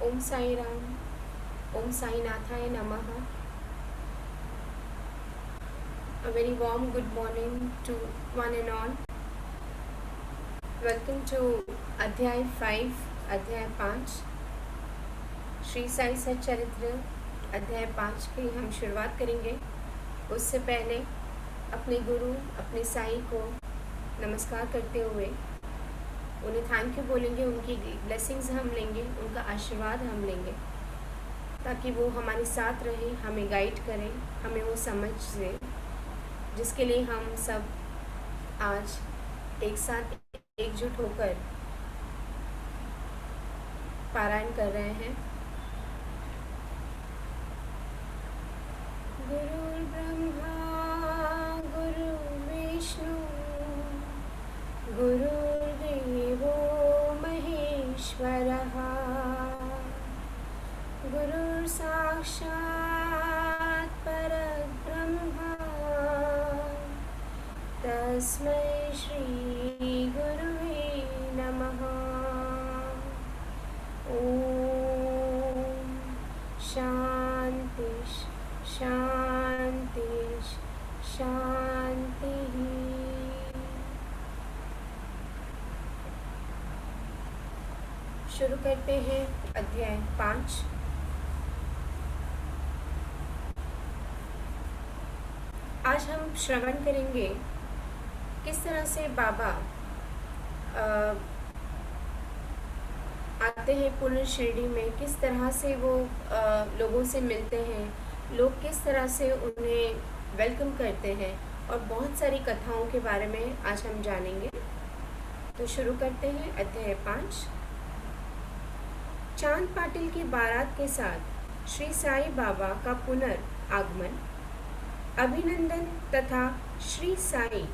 ओम साई राम, ओम साई नाथाय नमः. A very warm good morning to one and all. Welcome to अध्याय 5, अध्याय 5 श्री साई सच्चरित्र अध्याय 5 की हम शुरुआत करेंगे. उससे पहले अपने गुरु अपने साई को नमस्कार करते हुए उन्हें थैंक यू बोलेंगे. उनकी ब्लेसिंग्स हम लेंगे, उनका आशीर्वाद हम लेंगे ताकि वो हमारे साथ रहे, हमें गाइड करें, हमें वो समझ दे जिसके लिए हम सब आज एक साथ एकजुट होकर पारायण कर रहे हैं. गुरु ब्रह्मा गुरु विष्णु गुरुर्देवो महेश्वरः गुरुर् साक्षात् परब्रह्मा तस्मै श्री गुरुवे नमः. ओम शांति शांति शांति. शुरू करते हैं अध्याय 5. आज हम श्रवण करेंगे किस तरह से बाबा आते हैं पूर्ण शिरडी में, किस तरह से वो लोगों से मिलते हैं, लोग किस तरह से उन्हें वेलकम करते हैं और बहुत सारी कथाओं के बारे में आज हम जानेंगे. तो शुरू करते हैं अध्याय 5. चांद पाटिल की बारात के साथ श्री साई बाबा का पुनर्आगमन, अभिनंदन तथा श्री साई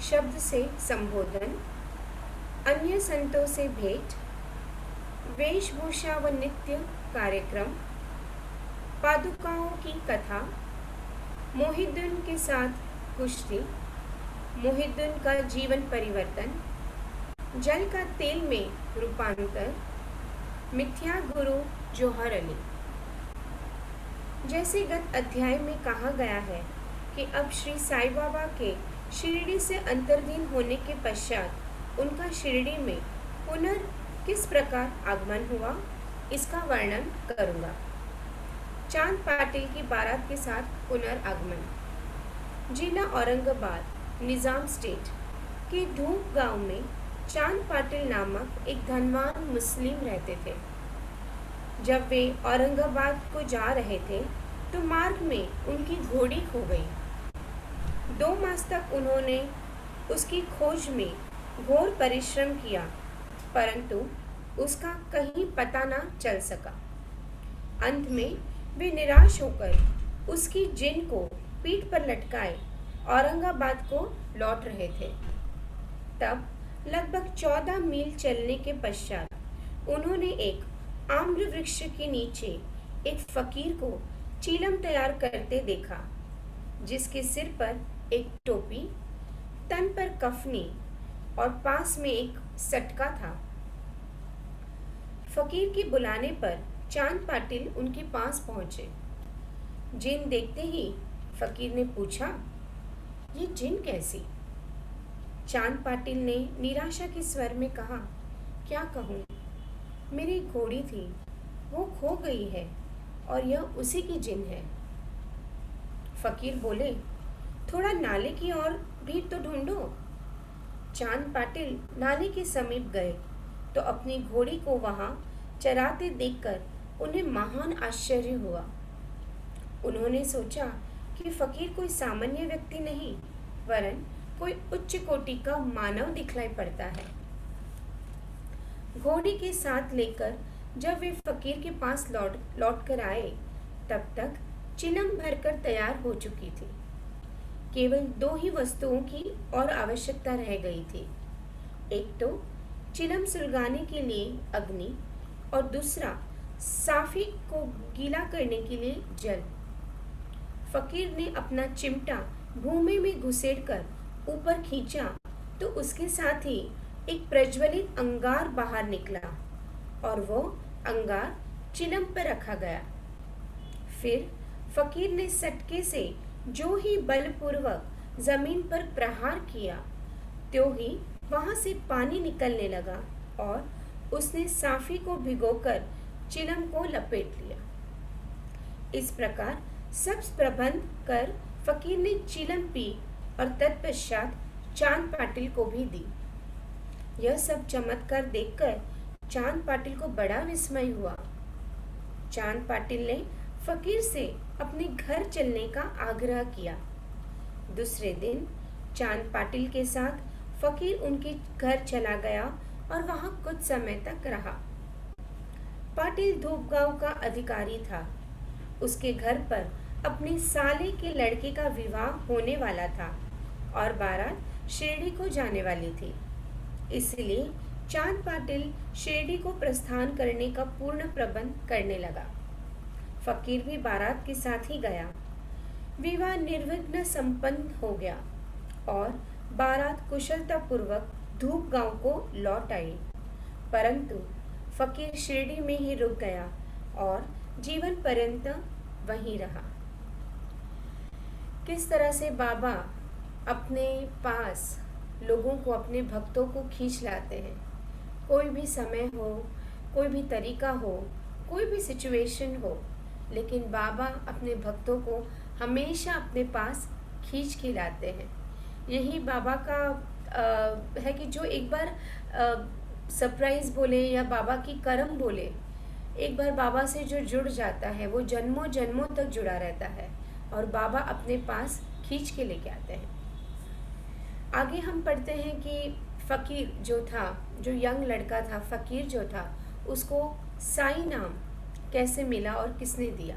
शब्द से संबोधन, अन्य संतों से भेंट, वेशभूषा व नित्य कार्यक्रम, पादुकाओं की कथा, मोहिद्दीन के साथ कुश्ती, मोहिद्दीन का जीवन परिवर्तन, जल का तेल में रूपांतर, मिथ्या गुरु जौहर अली. जैसे गत अध्याय में कहा गया है कि अब श्री साई बाबा के शिरडी से अंतर्धीन होने के पश्चात उनका शिरडी में किस प्रकार आगमन हुआ, इसका वर्णन करूँगा. चांद पाटिल की बारात के साथ पुनर्आगमन. जिला औरंगाबाद, निज़ाम स्टेट के धूप गांव में चांद पाटिल नामक एक धनवान मुस्लिम रहते थे. जब वे औरंगाबाद को जा रहे थे तो मार्ग में उनकी घोड़ी खो गई. 2 मास तक उन्होंने उसकी खोज में घोर परिश्रम किया, परंतु उसका कहीं पता न चल सका. अंत में वे निराश होकर उसकी जिन को पीठ पर लटकाए औरंगाबाद को लौट रहे थे. तब लगभग 14 मील चलने के पश्चात उन्होंने एक आम्र वृक्ष के नीचे एक फकीर को चीलम तैयार करते देखा, जिसके सिर पर एक टोपी, तन पर कफनी और पास में एक सटका था. फकीर के बुलाने पर चांद पाटिल उनके पास पहुंचे. जिन देखते ही फकीर ने पूछा, ये जिन कैसी? चांद पाटिल ने निराशा के स्वर में कहा, क्या कहूँ, मेरी घोड़ी थी, वो खो गई है और यह उसी की जिन है. फकीर बोले, थोड़ा नाले की ओर भी तो ढूंढो. चांद पाटिल नाले के समीप गए तो अपनी घोड़ी को वहां चराते देखकर उन्हें महान आश्चर्य हुआ. उन्होंने सोचा कि फकीर कोई सामान्य व्यक्ति नहीं, वरन कोई उच्च कोटि का मानव दिखलाई पड़ता है. घोड़ी के साथ लेकर जब वे फकीर के पास लौट कर आए, तब तक चिलम भरकर तैयार हो चुकी थी. केवल 2 ही वस्तुओं की और आवश्यकता रह गई थी. एक तो चिलम सुलगाने के लिए अग्नि और दूसरा साफी को गीला करने के लिए जल. फकीर ने अपना चिमटा भूमि में घुसेड़कर ऊपर खींचा तो उसके साथ ही एक प्रज्वलित अंगार बाहर निकला और वो अंगार चिलम पर रखा गया। फिर फकीर ने सटके से जो ही बलपूर्वक जमीन पर प्रहार किया, त्यों ही वहां से पानी निकलने लगा और उसने साफी को भिगोकर चिलम को लपेट लिया। इस प्रकार सब प्रबंध कर फकीर ने चिलम पी और तत्पश्चात चांद पाटिल को भी दी। यह सब चमत्कार देखकर चांद पाटिल को बड़ा विस्मय हुआ। चांद पाटिल ने फकीर से अपने घर चलने का आग्रह किया। दूसरे दिन चांद पाटिल के साथ फकीर उनके घर चला गया और वहां कुछ समय तक रहा। पाटिल धूपगांव का अधिकारी था। उसके घर पर अपने साले के लड़के का विवाह होने वाला था और बारात शिरडी को जाने वाली थी। इसलिए चांद पाटिल शिरडी को प्रस्थान करने का पूर्ण प्रबंध करने लगा। फकीर भी बारात के साथ ही गया। विवाह निर्विघ्न संपन्न हो गया और बारात कुशलतापूर्वक धूप गांव को लौट आई। परंतु फकीर शिरडी में ही रुक गया और जीवन पर्यंत वहीं रहा। किस तरह से बाबा अपने पास लोगों को, अपने भक्तों को खींच लाते हैं। कोई भी समय हो, कोई भी तरीका हो, कोई भी सिचुएशन हो, लेकिन बाबा अपने भक्तों को हमेशा अपने पास खींच के लाते हैं। यही बाबा का है कि जो एक बार सरप्राइज बोले या बाबा की करम बोले, एक बार बाबा से जो जुड़ जाता है वो जन्मों जन्मों तक जुड़ा रहता है और बाबा अपने पास खींच के लेके आते हैं। आगे हम पढ़ते हैं कि फ़कीर जो था, जो यंग लड़का था, फ़कीर जो था, उसको साई नाम कैसे मिला और किसने दिया।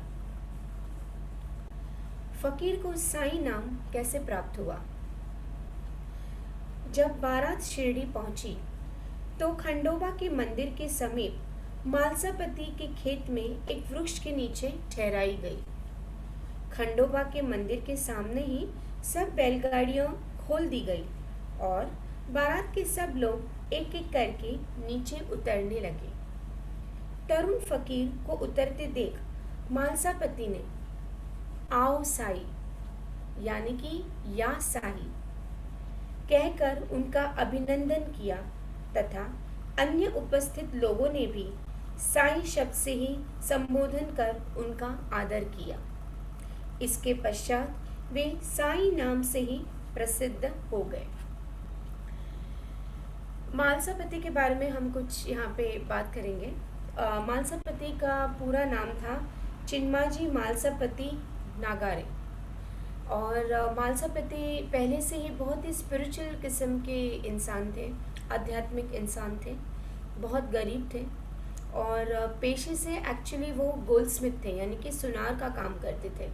फ़कीर को साई नाम कैसे प्राप्त हुआ। जब बारात शिरडी पहुंची तो खंडोबा के मंदिर के समीप मालसापति के खेत में एक वृक्ष के नीचे ठहराई गई। खंडोबा के मंदिर के सामने ही सब बैलगाड़ियां खोल दी गई और बारात के सब लोग एक एक करके नीचे उतरने लगे। तरुण फकीर को उतरते देख मालसापति ने आओ साई, यानी कि या साई कहकर उनका अभिनंदन किया तथा अन्य उपस्थित लोगों ने भी साई शब्द से ही संबोधन कर उनका आदर किया। इसके पश्चात वे साई नाम से ही प्रसिद्ध हो गए। मालसापति के बारे में हम कुछ यहाँ पे बात करेंगे। मालसापति का पूरा नाम था चिन्माजी मालसापति नागारे और मालसापति पहले से ही बहुत ही स्पिरिचुअल किस्म के इंसान थे, आध्यात्मिक इंसान थे, बहुत गरीब थे और पेशे से एक्चुअली वो गोल्डस्मिथ थे, यानी कि सुनार का काम करते थे।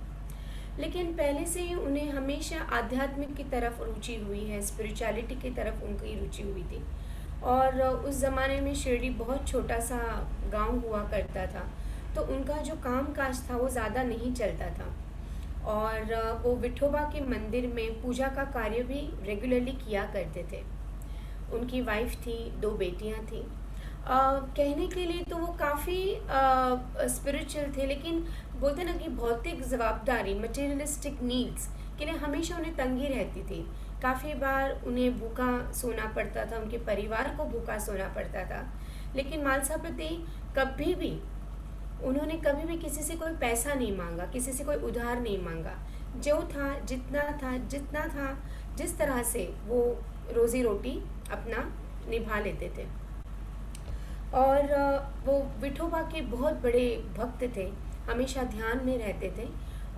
लेकिन पहले से ही उन्हें हमेशा आध्यात्मिक की तरफ रुचि हुई है, स्पिरिचुअलिटी की तरफ उनकी रुचि हुई थी। और उस ज़माने में शिरडी बहुत छोटा सा गांव हुआ करता था, तो उनका जो काम काज था वो ज़्यादा नहीं चलता था और वो विठोबा के मंदिर में पूजा का कार्य भी रेगुलरली किया करते थे। उनकी वाइफ थी, 2 बेटियां थी। कहने के लिए तो वो काफ़ी स्पिरिचुअल थे, लेकिन बोलते ना कि भौतिक जवाबदारी, मटेरियलिस्टिक नीड्स के लिए हमेशा उन्हें तंगी रहती थी। काफ़ी बार उन्हें भूखा सोना पड़ता था, उनके परिवार को भूखा सोना पड़ता था। लेकिन मालसापति उन्होंने कभी भी किसी से कोई पैसा नहीं मांगा, किसी से कोई उधार नहीं मांगा। जो था, जितना था, जिस तरह से वो रोज़ी रोटी अपना निभा लेते थे। और वो विठोबा के बहुत बड़े भक्त थे, हमेशा ध्यान में रहते थे।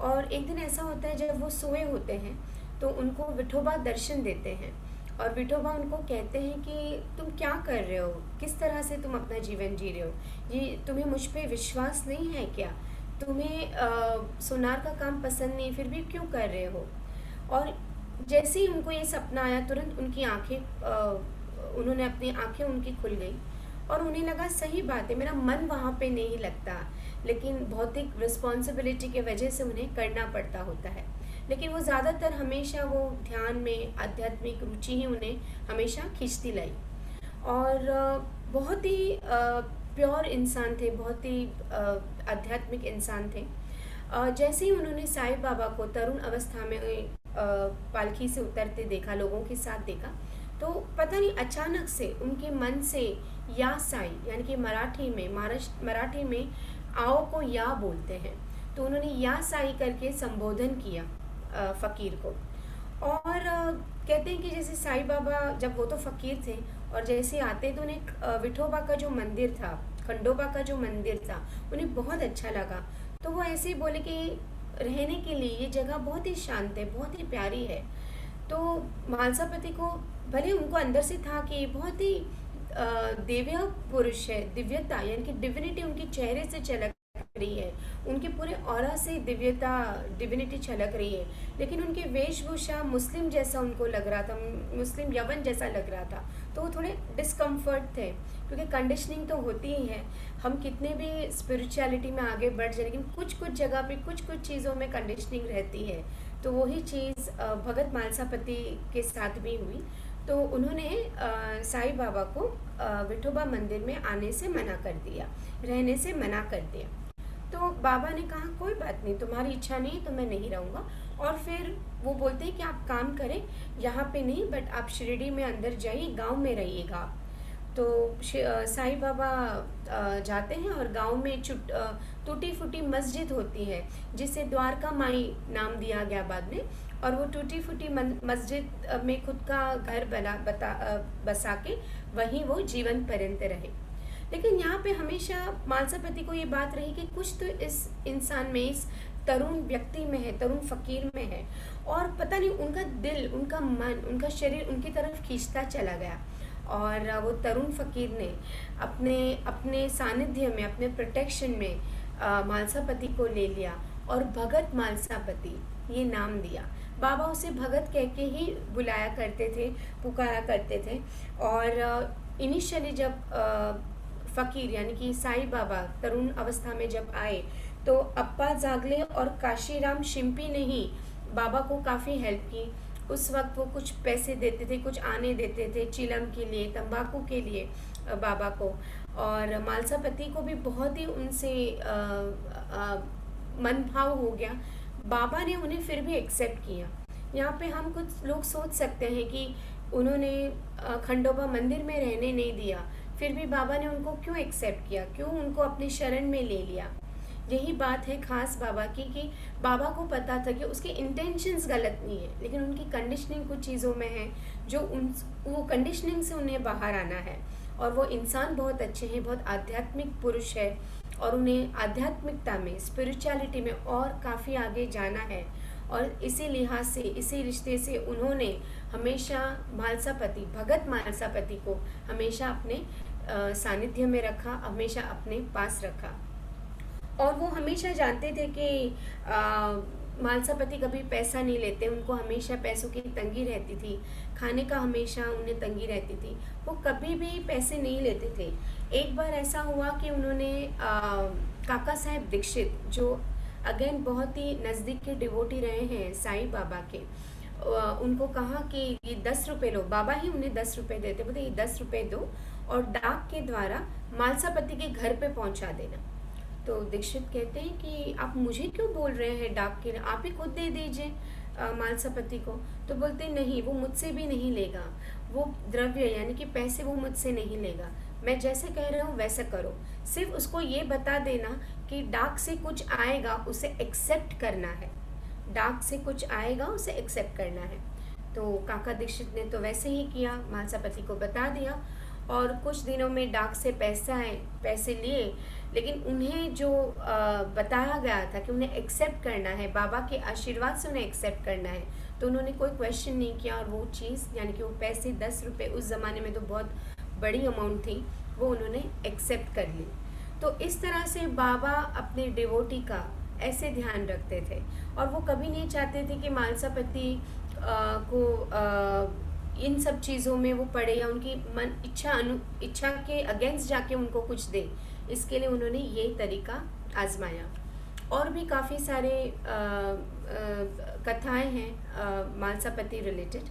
और एक दिन ऐसा होता है जब वो सोए होते हैं तो उनको विठोबा दर्शन देते हैं और विठोबा उनको कहते हैं कि तुम क्या कर रहे हो, किस तरह से तुम अपना जीवन जी रहे हो, ये तुम्हें मुझ पे विश्वास नहीं है क्या, तुम्हें सुनार का काम पसंद नहीं, फिर भी क्यों कर रहे हो। और जैसे ही उनको ये सपना आया तुरंत उनकी उन्होंने अपनी आंखें उनकी खुल गई और उन्हें लगा सही बात है, मेरा मन वहाँ पे नहीं लगता, लेकिन भौतिक रिस्पॉन्सिबिलिटी के वजह से उन्हें करना पड़ता होता है। लेकिन वो ज़्यादातर हमेशा वो ध्यान में आध्यात्मिक रुचि ही उन्हें हमेशा खींचती लाई। और बहुत ही प्योर इंसान थे, बहुत ही आध्यात्मिक इंसान थे। जैसे ही उन्होंने साईं बाबा को तरुण अवस्था में पालकी से उतरते देखा, लोगों के साथ देखा, तो पता नहीं अचानक से उनके मन से या साई, यानी कि मराठी में आओ को या बोलते हैं, तो उन्होंने या साई करके संबोधन किया फ़कीर को। और कहते हैं कि जैसे साईं बाबा, जब वो तो फ़कीर थे, और जैसे आते तो उन्हें विठोबा का जो मंदिर था, खंडोबा का जो मंदिर था, उन्हें बहुत अच्छा लगा। तो वो ऐसे ही बोले कि रहने के लिए ये जगह बहुत ही शांत है, बहुत ही प्यारी है। तो मालसापति को, भले उनको अंदर से था कि ये बहुत ही दिव्य पुरुष है, दिव्यता यानी कि डिविनिटी उनके चेहरे से झलक रही है, उनके पूरे ऑरा से दिव्यता, डिविनिटी छलक रही है, लेकिन उनकी वेशभूषा मुस्लिम जैसा उनको लग रहा था, मुस्लिम यवन जैसा लग रहा था। तो वो थोड़े डिस्कम्फर्ट थे, क्योंकि कंडीशनिंग तो होती ही है, हम कितने भी स्पिरिचुअलिटी में आगे बढ़ जाए, लेकिन कुछ कुछ जगह पे कुछ कुछ चीज़ों में कंडीशनिंग रहती है। तो वही चीज़ भगत मालसापति के साथ भी हुई। तो उन्होंने साईं बाबा को विठोबा मंदिर में आने से मना कर दिया, रहने से मना कर दिया। तो बाबा ने कहा कोई बात नहीं, तुम्हारी इच्छा नहीं तो मैं नहीं रहूँगा। और फिर वो बोलते हैं कि आप काम करें, यहाँ पे नहीं, बट आप शिरडी में अंदर जाइए, गांव में रहिएगा आप। तो साईं बाबा जाते हैं, और गांव में टूटी फूटी मस्जिद होती है, जिसे द्वारका माई नाम दिया गया बाद में। और वो टूटी फूटी मस्जिद में खुद का घर बसा के वहीं वो जीवन पर्यंत रहे। लेकिन यहाँ पे हमेशा मालसापति को ये बात रही कि कुछ तो इस इंसान में, इस तरुण व्यक्ति में है, तरुण फकीर में है, और पता नहीं उनका दिल, उनका मन, उनका शरीर उनकी तरफ खींचता चला गया। और वो तरुण फकीर ने अपने सानिध्य में, अपने प्रोटेक्शन में मालसापति को ले लिया, और भगत मालसापति ये नाम दिया। बाबा उसे भगत कह के ही बुलाया करते थे, पुकारा करते थे। और इनिशियली जब फ़कीर यानी कि साईं बाबा तरुण अवस्था में जब आए, तो अप्पा जागले और काशीराम शिंपी ने ही बाबा को काफ़ी हेल्प की। उस वक्त वो कुछ पैसे देते थे, कुछ आने देते थे चिलम के लिए, तंबाकू के लिए बाबा को। और मालसापति को भी बहुत ही उनसे मनभाव हो गया। बाबा ने उन्हें फिर भी एक्सेप्ट किया। यहाँ पे हम कुछ लोग सोच सकते हैं कि उन्होंने खंडोबा मंदिर में रहने नहीं दिया, फिर भी बाबा ने उनको क्यों एक्सेप्ट किया, क्यों उनको अपने शरण में ले लिया। यही बात है खास बाबा की, कि बाबा को पता था कि उसके इंटेंशंस गलत नहीं है, लेकिन उनकी कंडीशनिंग कुछ चीज़ों में है, जो वो कंडीशनिंग से उन्हें बाहर आना है। और वो इंसान बहुत अच्छे हैं, बहुत आध्यात्मिक पुरुष है, और उन्हें आध्यात्मिकता में, स्पिरिचुअलिटी में और काफ़ी आगे जाना है। और इसी लिहाज से, इसी रिश्ते से उन्होंने हमेशा मालसापति, भगत मालसापति को हमेशा अपने सानिध्य में रखा, हमेशा अपने पास रखा। और वो हमेशा जानते थे कि मालसापति कभी पैसा नहीं लेते, उनको हमेशा पैसों की तंगी रहती थी, खाने का हमेशा उन्हें तंगी रहती थी, वो कभी भी पैसे नहीं लेते थे। एक बार ऐसा हुआ कि उन्होंने काका साहेब दीक्षित, जो अगेन बहुत ही नज़दीक के डिवोटी रहे हैं साईं बाबा के, उनको कहा कि ये 10 रुपये लो। बाबा ही उन्हें 10 रुपये देते, बोलते ये 10 रुपये दो और डाक के द्वारा मालसापति के घर पे पहुंचा देना। तो दीक्षित कहते हैं कि आप मुझे क्यों बोल रहे हैं डाक के, आप ही खुद दे दीजिए मालसापति को। तो बोलते नहीं, वो मुझसे भी नहीं लेगा, वो द्रव्य यानी कि पैसे वो मुझसे नहीं लेगा, मैं जैसे कह रहा हूँ वैसा करो, सिर्फ उसको ये बता देना कि डाक से कुछ आएगा, उसे एक्सेप्ट करना है, डाक से कुछ आएगा उसे एक्सेप्ट करना है। तो काका दीक्षित ने तो वैसे ही किया, मालसापति को बता दिया, और कुछ दिनों में डाक से पैसे लिए, लेकिन उन्हें जो बताया गया था कि उन्हें एक्सेप्ट करना है, बाबा के आशीर्वाद से उन्हें एक्सेप्ट करना है, तो उन्होंने कोई क्वेश्चन नहीं किया, और वो चीज़ यानी कि वो पैसे 10 रुपये उस ज़माने में तो बहुत बड़ी अमाउंट थी, वो उन्होंने एक्सेप्ट कर ली। तो इस तरह से बाबा अपने डिवोटी का ऐसे ध्यान रखते थे, और वो कभी नहीं चाहते थे कि मालसापति को इन सब चीज़ों में वो पड़े, या उनकी इच्छा के अगेंस्ट जाके उनको कुछ दे। इसके लिए उन्होंने ये तरीका आजमाया। और भी काफ़ी सारे कथाएं हैं मालसापति रिलेटेड।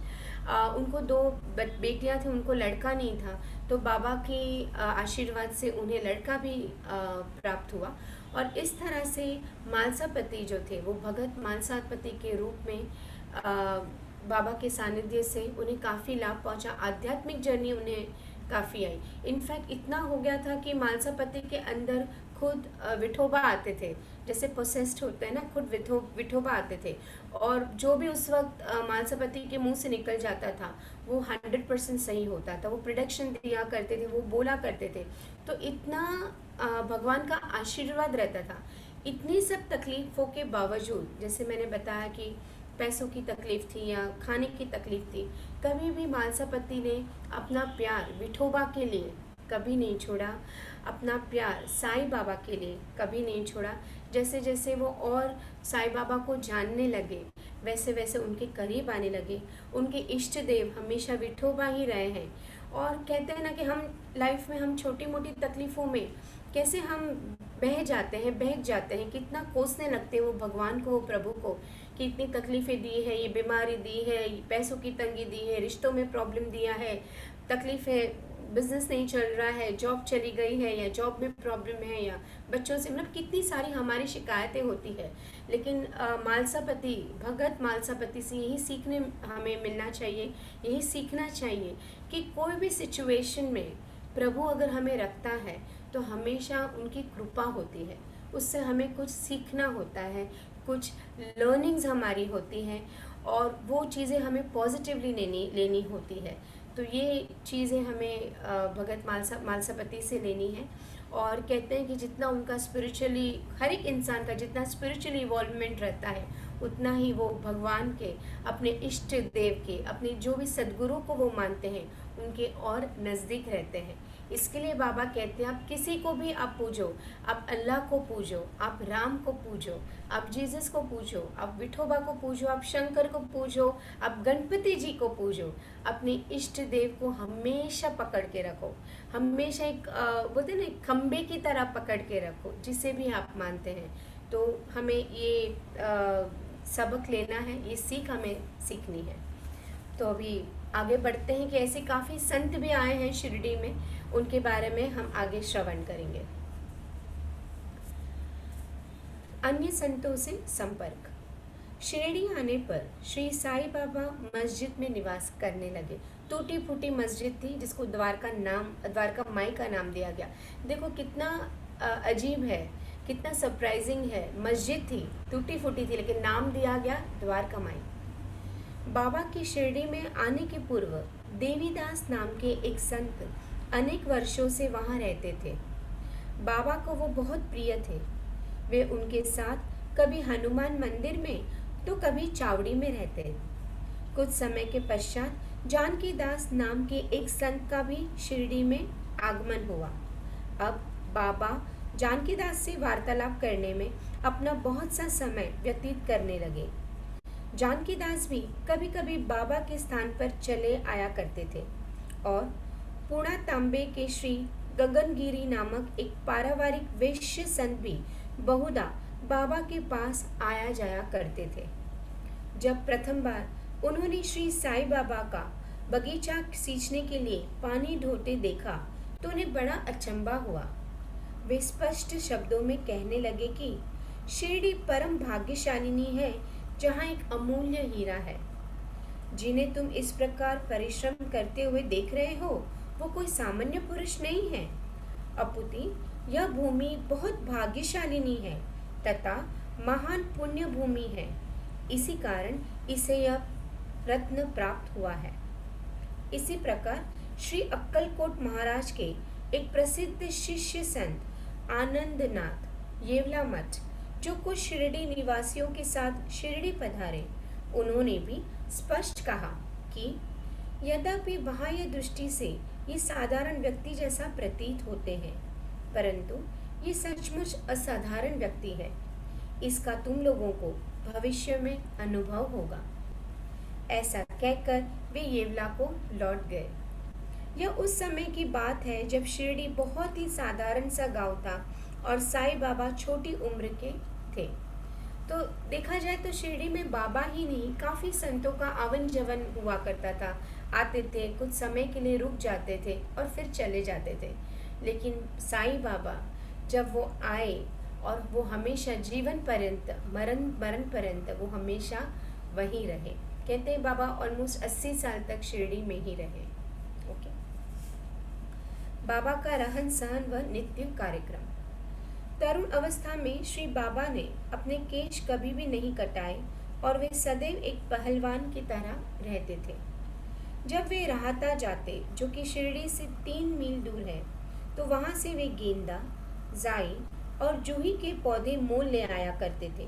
उनको दो बेटियां थी, उनको लड़का नहीं था, तो बाबा के आशीर्वाद से उन्हें लड़का भी प्राप्त हुआ। और इस तरह से मालसापति जो थे वो भगत मालसापति के रूप में बाबा के सानिध्य से उन्हें काफ़ी लाभ पहुंचा, आध्यात्मिक जर्नी उन्हें काफ़ी आई। इनफैक्ट इतना हो गया था कि मालसापति के अंदर खुद विठोबा आते थे, जैसे पोसेस्ड होते हैं ना, खुद विठोबा आते थे, और जो भी उस वक्त मालसापति के मुंह से निकल जाता था वो 100% सही होता था, वो प्रोडक्शन दिया करते थे, वो बोला करते थे। तो इतना भगवान का आशीर्वाद रहता था। इतनी सब तकलीफ़ों के बावजूद, जैसे मैंने बताया कि पैसों की तकलीफ़ थी या खाने की तकलीफ़ थी, कभी भी मालसापति ने अपना प्यार विठोबा के लिए कभी नहीं छोड़ा, अपना प्यार साईं बाबा के लिए कभी नहीं छोड़ा। जैसे जैसे वो और साईं बाबा को जानने लगे, वैसे वैसे उनके करीब आने लगे। उनके इष्ट देव हमेशा विठोबा ही रहे हैं। और कहते हैं ना कि हम लाइफ में हम छोटी मोटी तकलीफ़ों में कैसे हम बह जाते हैं, बहक जाते हैं, कितना कोसने लगते हैं वो भगवान को, वो प्रभु को, कि इतनी तकलीफ़ें दी है, ये बीमारी दी है, पैसों की तंगी दी है, रिश्तों में प्रॉब्लम दिया है, तकलीफ़ें, बिजनेस नहीं चल रहा है, जॉब चली गई है, या जॉब में प्रॉब्लम है, या बच्चों से, मतलब कितनी सारी हमारी शिकायतें होती है। लेकिन मालसापति, भगत मालसापति से यही सीखने हमें मिलना चाहिए, यही सीखना चाहिए कि कोई भी सिचुएशन में प्रभु अगर हमें रखता है तो हमेशा उनकी कृपा होती है, उससे हमें कुछ सीखना होता है, कुछ लर्निंग्स हमारी होती हैं, और वो चीज़ें हमें पॉजिटिवली लेनी होती है। तो ये चीज़ें हमें भगत मालसापति से लेनी है। और कहते हैं कि जितना उनका स्पिरिचुअली, हर एक इंसान का जितना स्पिरिचुअली इवॉल्वमेंट रहता है, उतना ही वो भगवान के, अपने इष्ट देव के, अपने जो भी सद्गुरु को वो मानते हैं, उनके और नज़दीक रहते हैं। इसके लिए बाबा कहते हैं आप किसी को भी आप पूजो, आप अल्लाह को पूजो, आप राम को पूजो, आप जीसस को पूजो, आप विठोबा को पूजो, आप शंकर को पूजो, आप गणपति जी को पूजो, अपने इष्ट देव को हमेशा पकड़ के रखो, हमेशा एक बोलते हैं ना, एक खम्बे की तरह पकड़ के रखो, जिसे भी आप मानते हैं। तो हमें ये सबक लेना है, ये सीख हमें सीखनी है। तो अभी आगे बढ़ते हैं कि ऐसे काफ़ी संत भी आए हैं शिरडी में, उनके बारे में हम आगे श्रवण करेंगे। अन्य संतों से संपर्क। शिरडी आने पर श्री साईं बाबा मस्जिद में निवास करने लगे। टूटी फूटी मस्जिद थी जिसको द्वारका माई का नाम दिया गया। देखो कितना अजीब है, कितना सरप्राइजिंग है। मस्जिद थी, टूटी फूटी थी, लेकिन नाम दिया गया द्वारका माई। बाबा की शिरडी में आने के पूर्व देवीदास नाम के एक संत अनेक वर्षों से वहाँ रहते थे। बाबा को वो बहुत प्रिय थे। वे उनके साथ कभी हनुमान मंदिर में तो कभी चावड़ी में रहते। कुछ समय के पश्चात जानकीदास नाम के एक संत का भी शिरडी में आगमन हुआ। अब बाबा जानकीदास से वार्तालाप करने में अपना बहुत सा समय व्यतीत करने लगे। जानकीदास भी कभी कभी बाबा के स्थान पर चले आया करते थे और पूर्णा तांबे के श्री गगनगिरी नामक एक पारिवारिक वैश्य संत भी बहुधा बाबा के पास आया जाया करते थे। जब प्रथम बार उन्होंने श्री साईं बाबा का बगीचा सींचने के लिए पानी ढोते देखा तो उन्हें बड़ा अचंभा हुआ। वे स्पष्ट शब्दों में कहने लगे कि शिरडी परम भाग्यशालिनी है जहाँ एक अमूल्य हीरा है। जिन्हें तुम इस प्रकार परिश्रम करते हुए देख रहे हो वो कोई सामान्य पुरुष नहीं है, अपितु यह भूमि बहुत भाग्यशालिनी है तथा महान पुण्य भूमि है। इसी कारण इसे यह रत्न प्राप्त हुआ है। इसी प्रकार श्री अक्कलकोट महाराज के एक प्रसिद्ध शिष्य संत आनंदनाथ येवला मठ, जो कुछ शिरडी निवासियों के साथ शिरडी पधारे, उन्होंने भी स्पष्ट कहा कि यद्यपि बाह्य दृष्टि से ये साधारण व्यक्ति जैसा प्रतीत होते हैं, परंतु ये सचमुच असाधारण व्यक्ति है। इसका तुम लोगों को भविष्य में अनुभव होगा। ऐसा कहकर वे येवला को लौट गए। यह उस समय की बात है जब शिरडी बहुत ही साधारण सा गांव था और साईं बाबा छोटी उम्र के थे। तो तो देखा जाए तो शिरडी में बाबा ही नहीं, काफ़ी संतों का आवन जवन हुआ करता था। आते थे, कुछ समय के लिए रुक जाते थे और फिर चले जाते थे। लेकिन साईं बाबा जब वो आए और वो हमेशा जीवन पर्यंत, मरण मरण पर्यंत वो हमेशा वहीं रहे। कहते हैं बाबा ऑलमोस्ट 80 साल तक शिरडी में ही रहे। ओके। बाबा का रहन सहन व नित्य कार्यक्रम। तरुण अवस्था में श्री बाबा ने अपने केश कभी भी नहीं कटाए और वे सदैव एक पहलवान की तरह रहते थे। जब वे राहता जाते, जो कि शिरडी से 3 मील दूर है, तो वहाँ से वे गेंदा, जाई और जूही के पौधे मोल ले आया करते थे।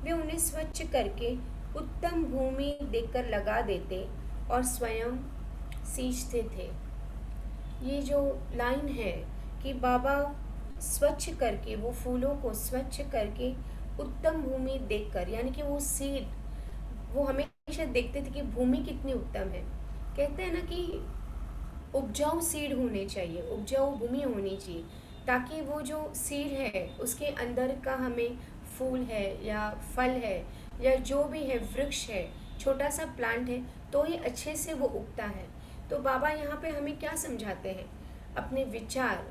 वे उन्हें स्वच्छ करके उत्तम भूमि देकर लगा देते और स्वयं सींचते थे। ये जो लाइन है कि बाबा स्वच्छ करके, वो फूलों को स्वच्छ करके उत्तम भूमि देखकर, यानी कि वो सीड, वो हमेशा देखते थे कि भूमि कितनी उत्तम है। कहते हैं ना कि उपजाऊ सीड होने चाहिए, उपजाऊ भूमि होनी चाहिए, ताकि वो जो सीड है उसके अंदर का हमें फूल है या फल है या जो भी है, वृक्ष है, छोटा सा प्लांट है, तो ये अच्छे से वो उगता है। तो बाबा यहाँ पे हमें क्या समझाते हैं? अपने विचार,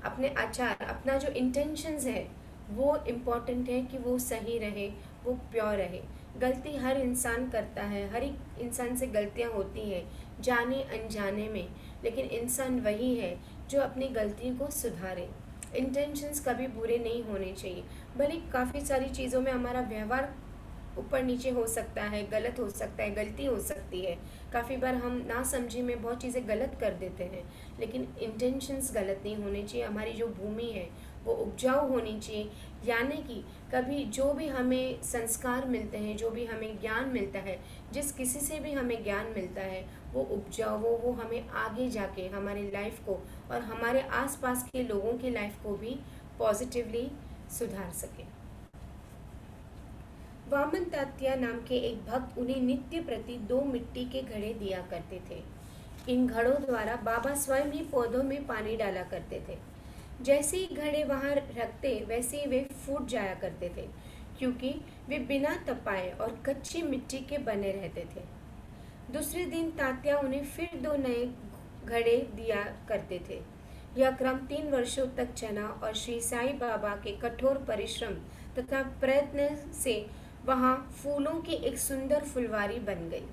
अपने आचार, अपना जो इंटेंशंस है वो इम्पॉर्टेंट है कि वो सही रहे, वो प्योर रहे। गलती हर इंसान करता है, हर एक इंसान से गलतियाँ होती हैं, जाने अनजाने में, लेकिन इंसान वही है जो अपनी गलती को सुधारे। इंटेंशंस कभी बुरे नहीं होने चाहिए। भले काफ़ी सारी चीज़ों में हमारा व्यवहार ऊपर नीचे हो सकता है, गलत हो सकता है, गलती हो सकती है, काफ़ी बार हम ना समझी में बहुत चीज़ें गलत कर देते हैं, लेकिन इंटेंशंस गलत नहीं होने चाहिए। हमारी जो भूमि है वो उपजाऊ होनी चाहिए, यानी कि कभी जो भी हमें संस्कार मिलते हैं, जो भी हमें ज्ञान मिलता है, जिस किसी से भी हमें ज्ञान मिलता है, वो उपजाऊ, वो हमें आगे जाके हमारी लाइफ को और हमारे आसपास के लोगों की लाइफ को भी पॉजिटिवली सुधार सके। वामन तात्या नाम के एक भक्त उन्हें नित्य प्रति 2 मिट्टी के घड़े दिया करते थे। इन घड़ों द्वारा बाबा स्वयं ही पौधों में पानी डाला करते थे। जैसे ही घड़े वहाँ रखते वैसे ही वे फूट जाया करते थे, क्योंकि वे बिना तपाए और कच्ची मिट्टी के बने रहते थे। दूसरे दिन तात्या उन्हें फिर 2 नए घड़े दिया करते थे। यह क्रम 3 वर्षों तक चला और श्री साईं बाबा के कठोर परिश्रम तथा प्रयत्न से वहाँ फूलों की एक सुंदर फुलवारी बन गई।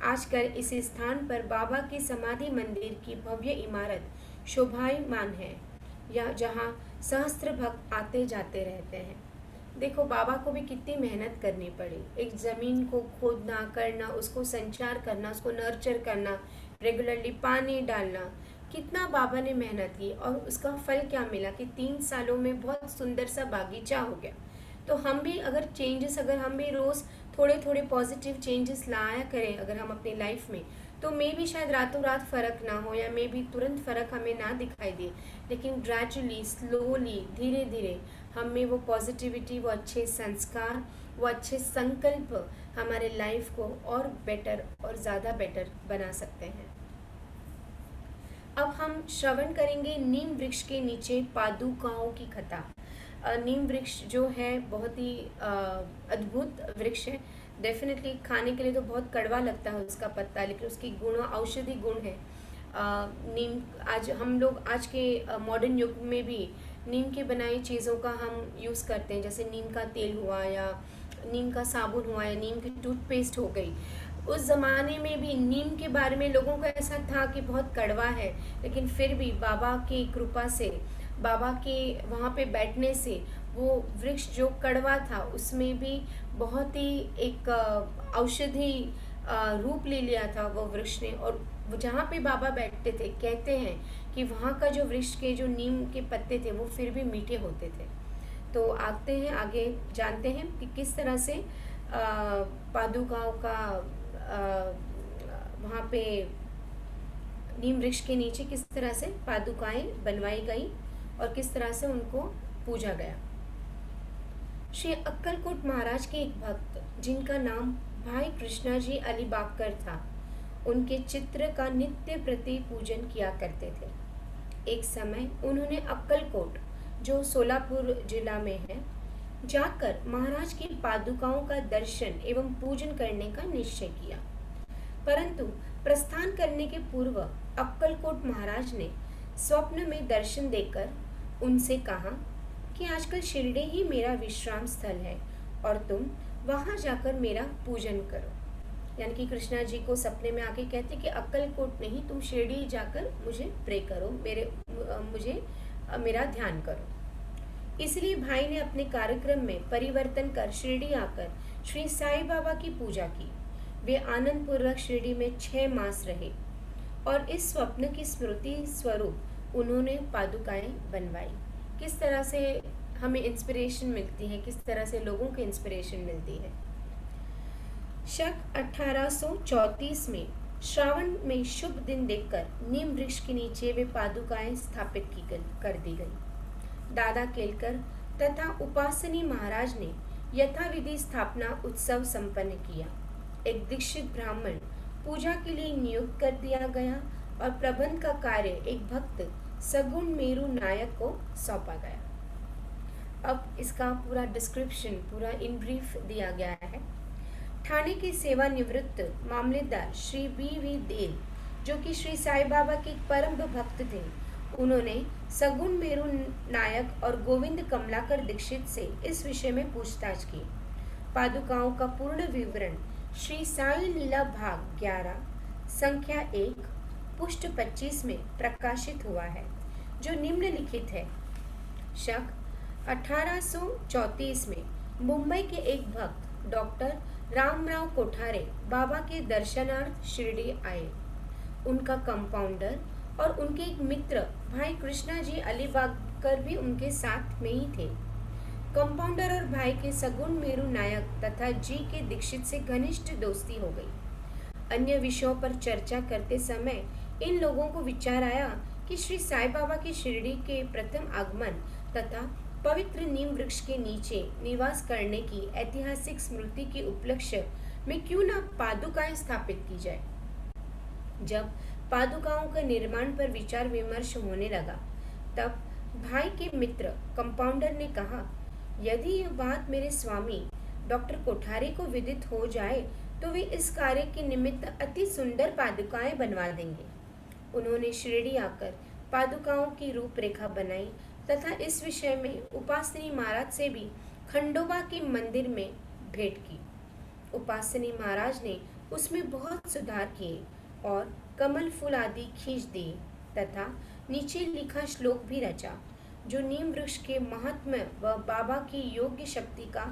आजकल इस स्थान पर बाबा की समाधि मंदिर की भव्य इमारत शोभायमान है, या जहाँ सहस्त्र भक्त आते जाते रहते हैं। देखो बाबा को भी कितनी मेहनत करनी पड़ी, एक ज़मीन को खोदना, करना, उसको संचार करना, उसको नर्चर करना, रेगुलरली पानी डालना, कितना बाबा ने मेहनत की और उसका फल क्या मिला कि 3 सालों में बहुत सुंदर सा बागीचा हो गया। तो हम भी अगर चेंजेस, अगर हम भी रोज़ थोड़े थोड़े पॉजिटिव चेंजेस लाया करें अगर हम अपनी लाइफ में, तो मे भी शायद रातों रात फ़र्क ना हो, या मे भी तुरंत फ़र्क हमें ना दिखाई दे, लेकिन ग्रेजुअली, स्लोली, धीरे धीरे हम में वो पॉजिटिविटी, वो अच्छे संस्कार, वो अच्छे संकल्प हमारे लाइफ को और बेटर और ज़्यादा बेटर बना सकते हैं। अब हम श्रवण करेंगे नीम वृक्ष के नीचे पादुकाओं की कथा। नीम वृक्ष जो है बहुत ही अद्भुत वृक्ष है। डेफिनेटली खाने के लिए तो बहुत कड़वा लगता है उसका पत्ता, लेकिन उसकी गुण, औषधि गुण है। नीम, आज हम लोग आज के मॉडर्न युग में भी नीम के बनाई चीज़ों का हम यूज़ करते हैं, जैसे नीम का तेल हुआ या नीम का साबुन हुआ या नीम की टूथपेस्ट हो गई। उस ज़माने में भी नीम के बारे में लोगों का ऐसा था कि बहुत कड़वा है, लेकिन फिर भी बाबा की कृपा से, बाबा के वहाँ पे बैठने से वो वृक्ष जो कड़वा था उसमें भी बहुत ही एक औषधि रूप ले लिया था वो वृक्ष ने। और जहाँ पे बाबा बैठते थे, कहते हैं कि वहाँ का जो वृक्ष के जो नीम के पत्ते थे वो फिर भी मीठे होते थे। तो आते हैं आगे, जानते हैं कि किस तरह से पादुकाओं का वहाँ पे नीम वृक्ष के नीचे किस तरह से पादुकाएं बनवाई गई और किस तरह से उनको पूजा गया। श्री अक्कलकोट महाराज के एक भक्त जिनका नाम भाई कृष्णा जी अलीबागकर था, उनके चित्र का नित्य प्रति पूजन किया करते थे। एक समय उन्होंने अक्कलकोट, जो सोलापुर जिला में है, जाकर महाराज की पादुकाओं का दर्शन एवं पूजन करने का निश्चय किया। परंतु प्रस्थान करने के पूर्व अक्कलकोट महाराज ने स्वप्न में दर्शन देकर उनसे कहा कि आजकल शिरडी ही मेरा विश्राम स्थल है और तुम वहां जाकर मेरा पूजन करो। यानी कि कृष्णा जी को सपने में आके कहते कि अक्कलकोट नहीं, तुम शिरडी जाकर मुझे प्रे करो, मेरा ध्यान करो। इसलिए भाई ने अपने कार्यक्रम में परिवर्तन कर शिरडी आकर श्री साईं बाबा की पूजा की। वे आनंद पूर्वक शिरडी में 6 मास रहे और इस स्वप्न की स्मृति स्वरूप उन्होंने पादुकाएं बनवाई। किस तरह से हमें इंस्पिरेशन मिलती है, किस तरह से लोगों को इंस्पिरेशन मिलती है। शक 1834 में श्रावण में शुभ दिन देखकर नीम वृक्ष के नीचे वे पादुकाएं स्थापित कर दी गई। दादा केलकर तथा उपासनी महाराज ने यथाविधि स्थापना उत्सव संपन्न किया। एक दीक्षित ब्राह्मण पूजा के लिए नियुक्त कर दिया गया और प्रबंध का कार्य एक भक्त सगुण मेरू नायक को सौंपा गया। अब इसका पूरा डिस्क्रिप्शन पूरा इन ब्रीफ दिया गया है। ठाणे के सेवानिवृत्त मामलेदार श्री बी देल, जो कि श्री साईं बाबा के परम भक्त थे, उन्होंने सगुण मेरू नायक और गोविंद कमलाकर दीक्षित से इस विषय में पूछताछ की। पादुकाओं का पूर्ण विवरण श्री साईं लीला भाग 11 संख्या 1 पुष्ट 25 में प्रकाशित हुआ है, जो निम्नलिखित है। शक 1834 में मुंबई के एक भक्त डॉक्टर रामराव कोठारे बाबा के दर्शनार्थ शिरडी आए। उनका कंपाउंडर और उनके एक मित्र भाई कृष्णा जी अलीबागकर भी उनके साथ में ही थे। कंपाउंडर और भाई के सगुण मेरू नायक तथा जी के दीक्षित से घनिष्ठ दोस्ती हो गई। अन्य विषयों पर चर्चा करते समय इन लोगों को विचार आया कि श्री साईं बाबा की शिरडी के प्रथम आगमन तथा पवित्र नीम वृक्ष के नीचे निवास करने की ऐतिहासिक स्मृति के उपलक्ष्य में क्यों न पादुकाएं स्थापित की जाए। जब पादुकाओं का निर्माण पर विचार विमर्श होने लगा, तब भाई के मित्र कंपाउंडर ने कहा, यदि यह बात मेरे स्वामी डॉक्टर कोठारी को विदित हो जाए तो वे इस कार्य के निमित्त अति सुंदर पादुकाएं बनवा देंगे। उन्होंने शिरडी आकर पादुकाओं की रूपरेखा बनाई तथा इस विषय में उपासनी महाराज से भी खंडोबा के मंदिर में भेंट की। उपासनी महाराज ने उसमें बहुत सुधार किए और कमल फूल आदि खींच दिए तथा नीचे लिखा श्लोक भी रचा, जो नीम वृक्ष के महात्म्य व बाबा की योग्य शक्ति का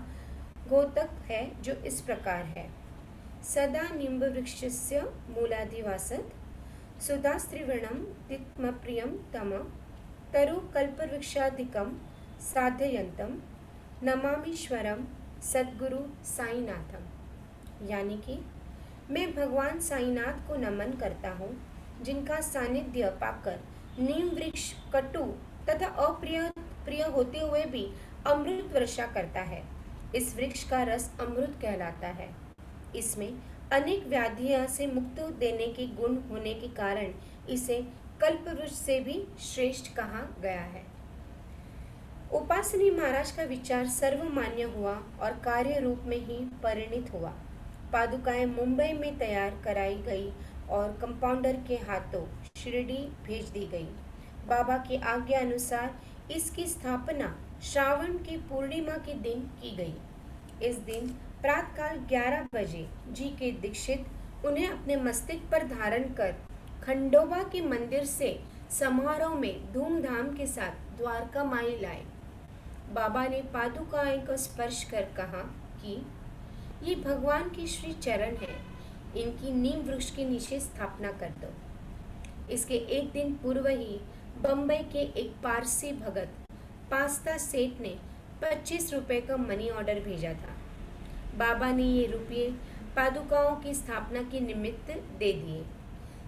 द्योतक है, जो इस प्रकार है। सदा निम्ब वृक्षस्य मूलाधिवासत् सुधास्त्रिवर्णं तिक्तमप्रियं तम तरु कल्पवृक्षाधिकं साधयन्तं नमामीश्वरम सद्गुरु साईनाथम। यानी कि मैं भगवान साईनाथ को नमन करता हूँ, जिनका सानिध्य पाकर नीम वृक्ष कटु तथा प्रिय होते हुए भी अमृत वर्षा करता है। इस वृक्ष का रस अमृत कहलाता है। इसमें अनेक व्याधियों से मुक्त देने के गुण होने के कारण इसे कल्पवृक्ष से भी श्रेष्ठ कहा गया है। उपासनी महाराज का विचार सर्वमान्य हुआ और कार्य रूप में ही परिणित हुआ। पादुकाएं मुंबई में तैयार कराई गई और कंपाउंडर के हाथों शिरडी भेज दी गई। बाबा की आज्ञा अनुसार इसकी स्थापना श्रावण की पूर्णिमा के दिन की गई। इस दिन प्रातःकाल 11 बजे जी के दीक्षित उन्हें अपने मस्तक पर धारण कर खंडोबा के मंदिर से समारोह में धूमधाम के साथ द्वारका माई लाए। बाबा ने पादुकाएं को स्पर्श कर कहा कि ये भगवान के श्री चरण है, इनकी नीम वृक्ष के नीचे स्थापना कर दो। इसके एक दिन पूर्व ही बम्बई के एक पारसी भगत पास्ता सेठ ने 25 रुपए का मनी ऑर्डर भेजा था। बाबा ने ये रुपये पादुकाओं की स्थापना के निमित्त दे दिए।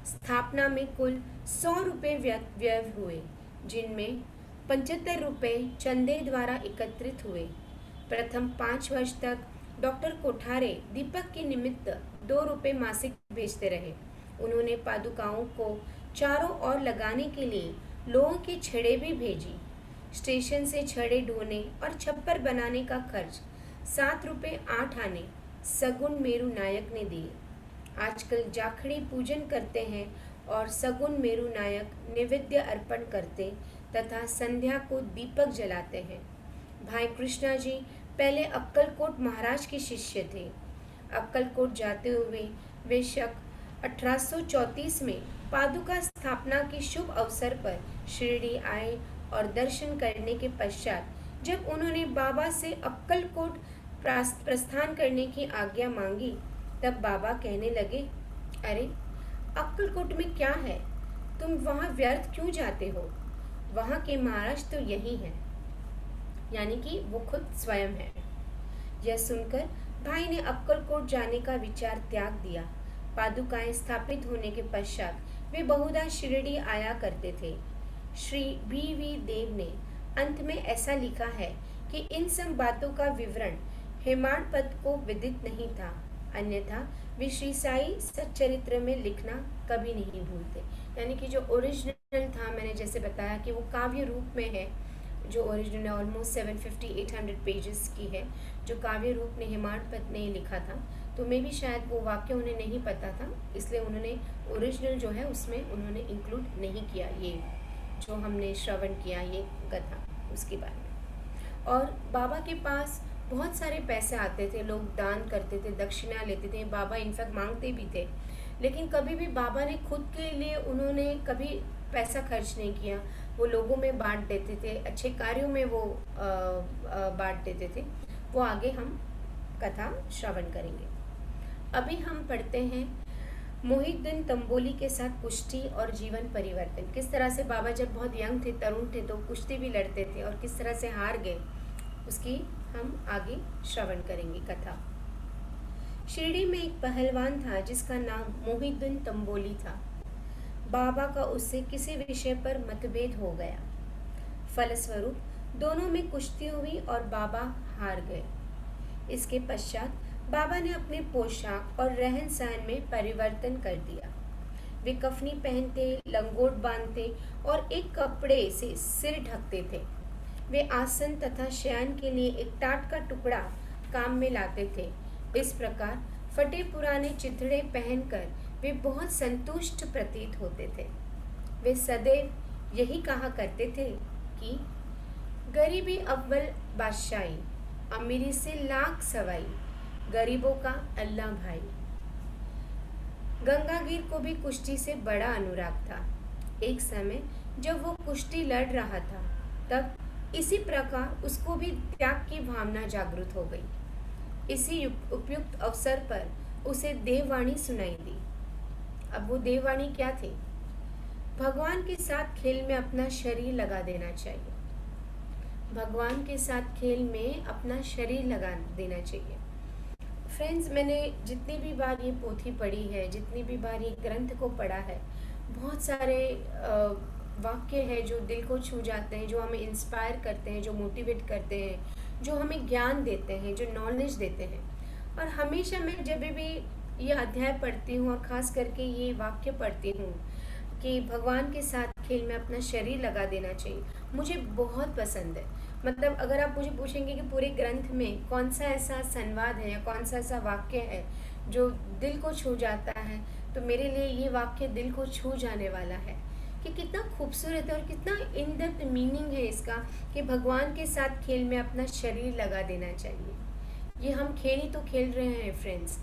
स्थापना में कुल 100 रुपये व्यय हुए, जिनमें 75 रुपये चंदे द्वारा एकत्रित हुए। प्रथम 5 वर्ष तक डॉक्टर कोठारे दीपक के निमित्त 2 रुपये मासिक भेजते रहे। उन्होंने पादुकाओं को चारों ओर लगाने के लिए लोहों की छड़ें भी भेजी। स्टेशन से छड़े ढोने और छप्पर बनाने का खर्च 7 रुपये 8 आने सगुन मेरू नायक ने दिए। आजकल जाखड़ी पूजन करते हैं और सगुन मेरू नायक नैवेद्य अर्पण करते तथा संध्या को दीपक जलाते हैं। भाई कृष्णा जी पहले अक्कलकोट महाराज के शिष्य थे। अक्कलकोट जाते हुए वे शक 1834 में पादुका स्थापना के शुभ अवसर पर शिरडी आए और दर्शन करने के पश्चात जब उन्होंने बाबा से अक्कलकोट प्रस्थान करने की आज्ञा मांगी तब बाबा कहने लगे, अरे अक्कलकोट में क्या है, तुम वहाँ व्यर्थ क्यों जाते हो, वहाँ के महाराज तो यही हैं, यानी कि वो खुद स्वयं है। यह सुनकर भाई ने अक्कलकोट जाने का विचार त्याग दिया। पादुकाएं स्थापित होने के पश्चात वे बहुधा शिरडी आया करते थे। श्री B.V. देव ने अंत में ऐसा लिखा है कि इन सब बातों का विवरण हेमाडपंत को विदित नहीं था, अन्यथा वे श्री साई सच्चरित्र में लिखना कभी नहीं भूलते। यानी कि जो ओरिजिनल था, मैंने जैसे बताया कि वो काव्य रूप में है, जो ओरिजिनल ऑलमोस्ट 750-800 पेजेस की है, जो काव्य रूप में हेमाडपंत ने लिखा था। तो मे भी शायद वो वाक्य उन्हें नहीं पता था, इसलिए उन्होंने ओरिजिनल जो है उसमें उन्होंने इंक्लूड नहीं किया ये जो हमने श्रवण किया ये कथा उसके बारे में। और बाबा के पास बहुत सारे पैसे आते थे, लोग दान करते थे, दक्षिणा लेते थे, बाबा इनफैक्ट मांगते भी थे, लेकिन कभी भी बाबा ने खुद के लिए उन्होंने कभी पैसा खर्च नहीं किया। वो लोगों में बांट देते थे, अच्छे कार्यों में वो बांट देते थे। वो आगे हम कथा श्रवण करेंगे। अभी हम पढ़ते हैं मोहिउद्दीन तंबोली के साथ कुश्ती और जीवन परिवर्तन। किस तरह से बाबा जब बहुत यंग थे, तरुण थे, तो कुश्ती भी लड़ते थे और किस तरह से हार गए, उसकी हम आगे श्रवण करेंगे कथा। शिरडी में एक पहलवान था जिसका नाम मोहिउद्दीन तंबोली था। बाबा का उससे किसी विषय पर मतभेद हो गया। फलस्वरूप दोनों में कुश्ती हुई और बाबा हार गए। इसके पश्चात बाबा ने अपने पोशाक और रहन सहन में परिवर्तन कर दिया। वे कफनी पहनते, लंगोट बांधते और एक कपड़े से सिर ढकते थे। वे आसन तथा शयन के लिए एक टाट का टुकड़ा काम में लाते थे। इस प्रकार फटे पुराने चिथड़े पहनकर वे बहुत संतुष्ट प्रतीत होते थे। वे सदैव यही कहा करते थे कि गरीबी अव्वल बादशाही, अमीरी से लाख सवाई, गरीबों का अल्लाह भाई। गंगागीर को भी कुश्ती से बड़ा अनुराग था। एक समय जब वो कुश्ती लड़ रहा था तब इसी प्रकार उसको भी त्याग की भावना जागृत हो गई। इसी उपयुक्त अवसर पर उसे देववाणी सुनाई दी। अब वो देववाणी क्या थी? भगवान के साथ खेल में अपना शरीर लगा देना चाहिए। भगवान के साथ खेल में अपना शरीर लगा देना चाहिए। फ्रेंड्स, मैंने जितनी भी बार ये पोथी पढ़ी है, जितनी भी बार ये ग्रंथ को पढ़ा है, बहुत सारे वाक्य हैं जो दिल को छू जाते हैं, जो हमें इंस्पायर करते हैं, जो मोटिवेट करते हैं, जो हमें ज्ञान देते हैं, जो नॉलेज देते हैं। और हमेशा मैं जब भी ये अध्याय पढ़ती हूँ और ख़ास करके ये वाक्य पढ़ती हूँ कि भगवान के साथ खेल में अपना शरीर लगा देना चाहिए, मुझे बहुत पसंद है। मतलब अगर आप मुझे पूछेंगे कि पूरे ग्रंथ में कौन सा ऐसा संवाद है या कौन सा ऐसा वाक्य है जो दिल को छू जाता है, तो मेरे लिए ये वाक्य दिल को छू जाने वाला है कि कितना खूबसूरत है और कितना इन डेप्थ मीनिंग है इसका कि भगवान के साथ खेल में अपना शरीर लगा देना चाहिए। ये हम खेल ही तो खेल रहे हैं फ्रेंड्स,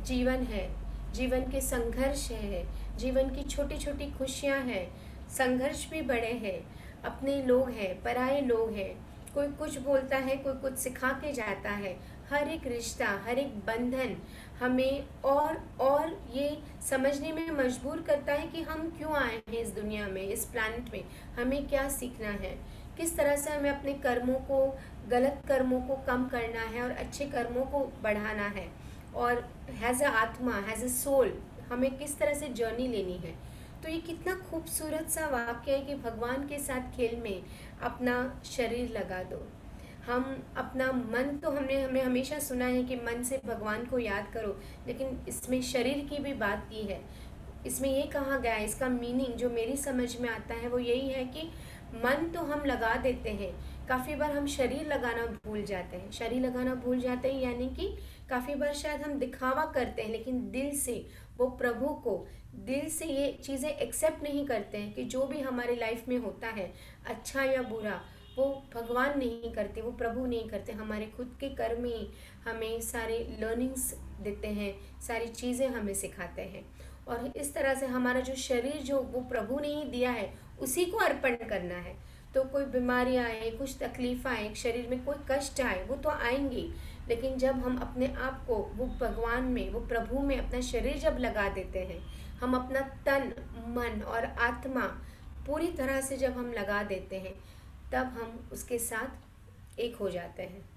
जीवन है, जीवन के संघर्ष है, जीवन की छोटी छोटी खुशियाँ हैं, संघर्ष भी बड़े हैं, अपने लोग हैं, पराये लोग हैं, कोई कुछ बोलता है, कोई कुछ सिखा के जाता है। हर एक रिश्ता, हर एक बंधन हमें और ये समझने में मजबूर करता है कि हम क्यों आए हैं इस दुनिया में, इस प्लैनेट में, हमें क्या सीखना है, किस तरह से हमें अपने कर्मों को, गलत कर्मों को कम करना है और अच्छे कर्मों को बढ़ाना है, और हैज़ अ आत्मा, हैज़ अ सोल हमें किस तरह से जर्नी लेनी है। तो ये कितना खूबसूरत सा वाक्य है कि भगवान के साथ खेल में अपना शरीर लगा दो। हम अपना मन तो हमने हमेशा सुना है कि मन से भगवान को याद करो, लेकिन इसमें शरीर की भी बात की है। इसमें ये कहा गया है, इसका मीनिंग जो मेरी समझ में आता है वो यही है कि मन तो हम लगा देते हैं, काफ़ी बार हम शरीर लगाना भूल जाते हैं। शरीर लगाना भूल जाते हैं यानी कि काफ़ी बार शायद हम दिखावा करते हैं, लेकिन दिल से वो प्रभु को, दिल से ये चीज़ें एक्सेप्ट नहीं करते हैं कि जो भी हमारी लाइफ में होता है, अच्छा या बुरा, वो भगवान नहीं करते, वो प्रभु नहीं करते। हमारे खुद के कर्म ही हमें सारे लर्निंग्स देते हैं, सारी चीज़ें हमें सिखाते हैं। और इस तरह से हमारा जो शरीर जो वो प्रभु ने ही दिया है, उसी को अर्पण करना है। तो कोई बीमारी आए, कुछ तकलीफ आए, शरीर में कोई कष्ट आए, वो तो आएंगी, लेकिन जब हम अपने आप को वो भगवान में, वो प्रभु में अपना शरीर जब लगा देते हैं, हम अपना तन, मन और आत्मा पूरी तरह से जब हम लगा देते हैं, तब हम उसके साथ एक हो जाते हैं।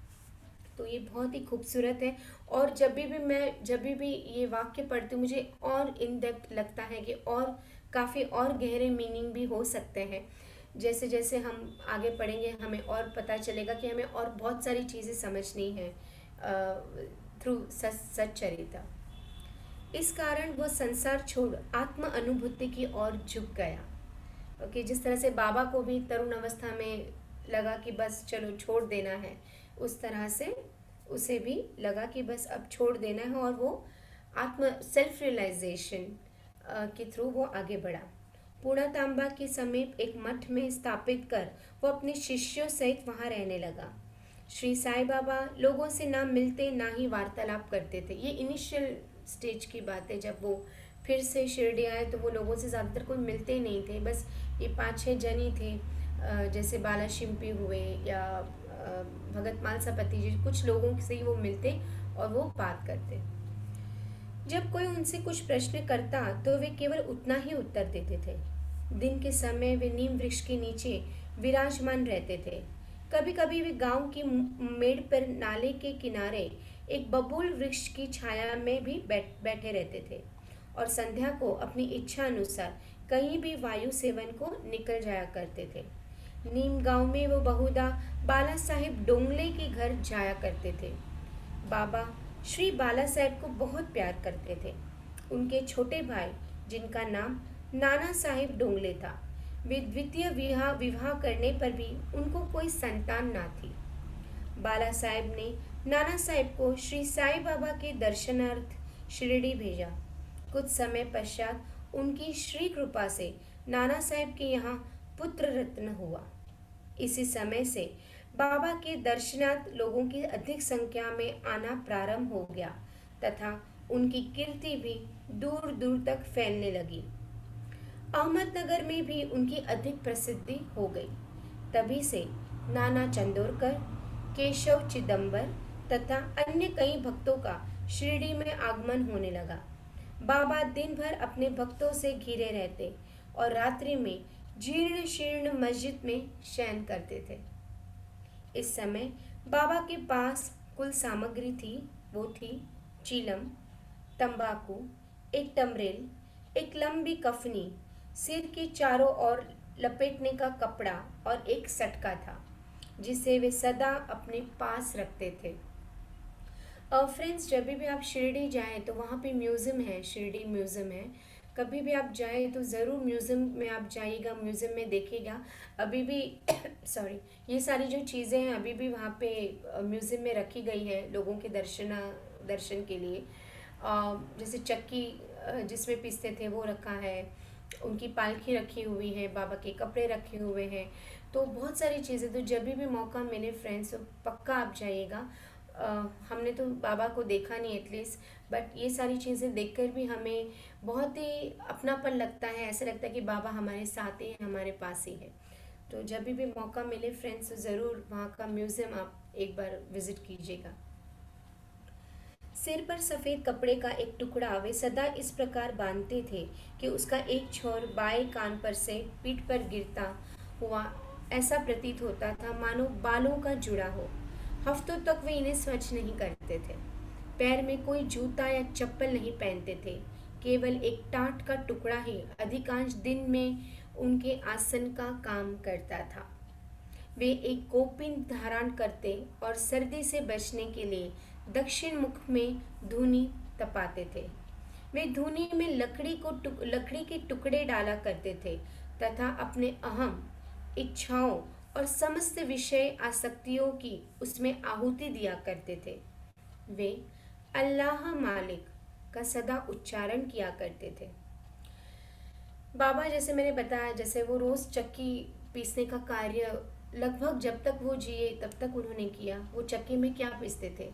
तो ये बहुत ही खूबसूरत है। और जब भी ये वाक्य पढ़ती हूँ, मुझे और इन डेप्थ लगता है कि और काफ़ी और गहरे मीनिंग भी हो सकते हैं। जैसे जैसे हम आगे पढ़ेंगे, हमें और पता चलेगा कि हमें और बहुत सारी चीज़ें समझनी है थ्रू सच्चरिता। इस कारण वो संसार छोड़ आत्म अनुभूति की ओर झुक गया। ओके, जिस तरह से बाबा को भी तरुण अवस्था में लगा कि बस चलो छोड़ देना है, उस तरह से उसे भी लगा कि बस अब छोड़ देना है, और वो आत्म सेल्फ रियलाइजेशन के थ्रू वो आगे बढ़ा। पूर्णा तांबा के समीप एक मठ में स्थापित कर वो अपने शिष्यों सहित वहाँ रहने लगा। श्री साईं बाबा लोगों से ना मिलते ना ही वार्तालाप करते थे। ये इनिशियल स्टेज की बात है, जब वो फिर से शिरडी आए तो वो लोगों से ज़्यादातर कोई मिलते ही नहीं थे। बस ये 5-6 जन ही थे, जैसे बाला शिम्पी हुए या भगत मालसापति जी, कुछ लोगों से ही वो मिलते और वो बात करते। जब कोई उनसे कुछ प्रश्न करता तो वे केवल उतना ही उत्तर देते थे। दिन के समय वे नीम वृक्ष के नीचे विराजमान रहते थे। कभी कभी वे गांव की मेड़ पर नाले के किनारे एक बबूल वृक्ष की छाया में भी बैठे रहते थे, और संध्या को अपनी इच्छा अनुसार कहीं भी वायु सेवन को निकल जाया करते थे। नीम गांव में वो बहुधा बाला साहिब डोंगले के घर जाया करते थे। बाबा श्री बाला साहेब को बहुत प्यार करते थे। उनके छोटे भाई, जिनका नाम नाना साहिब डोंगले था, वे द्वितीय विवाह करने पर भी उनको कोई संतान ना थी। बाला साहेब ने नाना साहेब को श्री साईं बाबा के दर्शनार्थ शिरडी भेजा। कुछ समय पश्चात उनकी श्री कृपा से नाना साहेब के यहाँ पुत्र रत्न हुआ। इसी समय से बाबा के दर्शनार्थ लोगों की अधिक संख्या में आना प्रारंभ हो गया तथा उनकी कीर्ति भी दूर दूर तक फैलने लगी। अहमदनगर में भी उनकी अधिक प्रसिद्धि हो गई। तभी से नाना चंदोरकर, केशव चिदंबर तथा अन्य कई भक्तों का शिरडी में आगमन होने लगा। बाबा दिन भर अपने भक्तों से घिरे रहते और रात्रि में जीर्ण शीर्ण मस्जिद में शयन करते थे। इस समय बाबा के पास कुल सामग्री थी, वो थी चीलम, तंबाकू, एक टमरेल, एक लंबी कफनी, सिर के चारों ओर लपेटने का कपड़ा और एक सटका था, जिसे वे सदा अपने पास रखते थे। फ्रेंड्स, जब भी आप शिरडी जाएं तो वहाँ पे म्यूज़ियम है, शिरडी म्यूज़ियम है। कभी भी आप जाएं तो ज़रूर म्यूज़ियम में आप जाइएगा, म्यूज़ियम में देखिएगा। अभी भी सॉरी, ये सारी जो चीज़ें हैं अभी भी वहाँ पे म्यूज़ियम में रखी गई है लोगों के दर्शन के लिए। जैसे चक्की जिसमें पीसते थे वो रखा है, उनकी पालकी रखी हुई है, बाबा के कपड़े रखे हुए हैं, तो बहुत सारी चीज़ें। तो जब भी मौका मिले फ्रेंड्स तो पक्का आप जाइएगा। हमने तो बाबा को देखा नहीं एटलीस्ट, बट ये सारी चीज़ें देखकर भी हमें बहुत ही अपनापन लगता है। ऐसा लगता है कि बाबा हमारे साथ ही है, हमारे पास ही है। तो जब भी मौका मिले फ्रेंड्स तो ज़रूर वहाँ का म्यूज़ियम आप एक बार विज़िट कीजिएगा। सिर पर सफ़ेद कपड़े का एक टुकड़ा वे सदा इस प्रकार बांधते थे कि उसका एक छोर बाएं कान पर से पीठ पर गिरता हुआ ऐसा प्रतीत होता था मानो बालों का जुड़ा हो। हफ्तों तक वे इन्हें स्वच्छ नहीं करते थे। पैर में कोई जूता या चप्पल नहीं पहनते थे। केवल एक टाट का टुकड़ा ही अधिकांश दिन में उनके आसन का काम करता था। वे एक कोपिन धारण करते और सर्दी से बचने के लिए दक्षिण मुख में धूनी तपाते थे। वे धूनी में लकड़ी के टुकड़े डाला करते थे तथा अपने अहम इच्छाओं और समस्त विषय आसक्तियों की उसमें आहुति दिया करते थे। वे अल्लाह मालिक का सदा उच्चारण किया करते थे। बाबा, जैसे मैंने बताया, जैसे वो रोज़ चक्की पीसने का कार्य लगभग जब तक वो जिए तब तक उन्होंने किया। वो चक्की में क्या पीसते थे?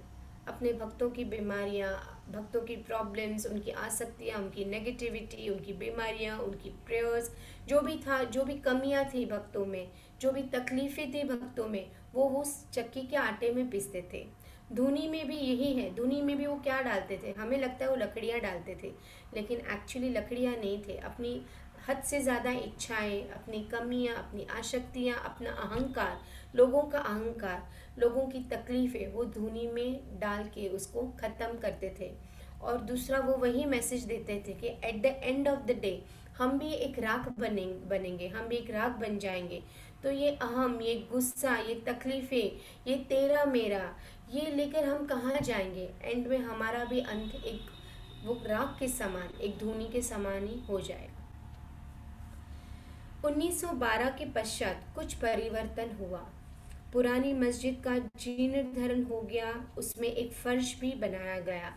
अपने भक्तों की बीमारियाँ, भक्तों की प्रॉब्लम्स, उनकी आसक्तियाँ, उनकी नेगेटिविटी, उनकी बीमारियाँ, उनकी प्रेयर्स, जो भी था, जो भी कमियाँ थी भक्तों में, जो भी तकलीफ़ें थी भक्तों में, वो उस चक्की के आटे में पीसते थे। धुनी में भी यही है। धुनी में भी वो क्या डालते थे? हमें लगता है वो लकड़ियाँ डालते थे, लेकिन एक्चुअली लकड़ियाँ नहीं थे। अपनी हद से ज़्यादा इच्छाएं, अपनी कमियां, अपनी आसक्तियां, अपना अहंकार, लोगों का अहंकार, लोगों की तकलीफ़ें वो धुनी में डाल के उसको ख़त्म करते थे। और दूसरा वो वही मैसेज देते थे कि at the end of the day हम भी एक राख बनेंगे, हम भी एक राख बन जाएंगे। तो ये अहम, ये गुस्सा, ये तकलीफ़ें, ये तेरा मेरा, ये लेकर हम कहाँ जाएंगे? एंड में हमारा भी अंत एक वो राख के समान, एक धूनी के समान ही हो जाएगा। 1912 के पश्चात कुछ परिवर्तन हुआ। पुरानी मस्जिद का जीर्णोद्धार हो गया, उसमें एक फर्श भी बनाया गया।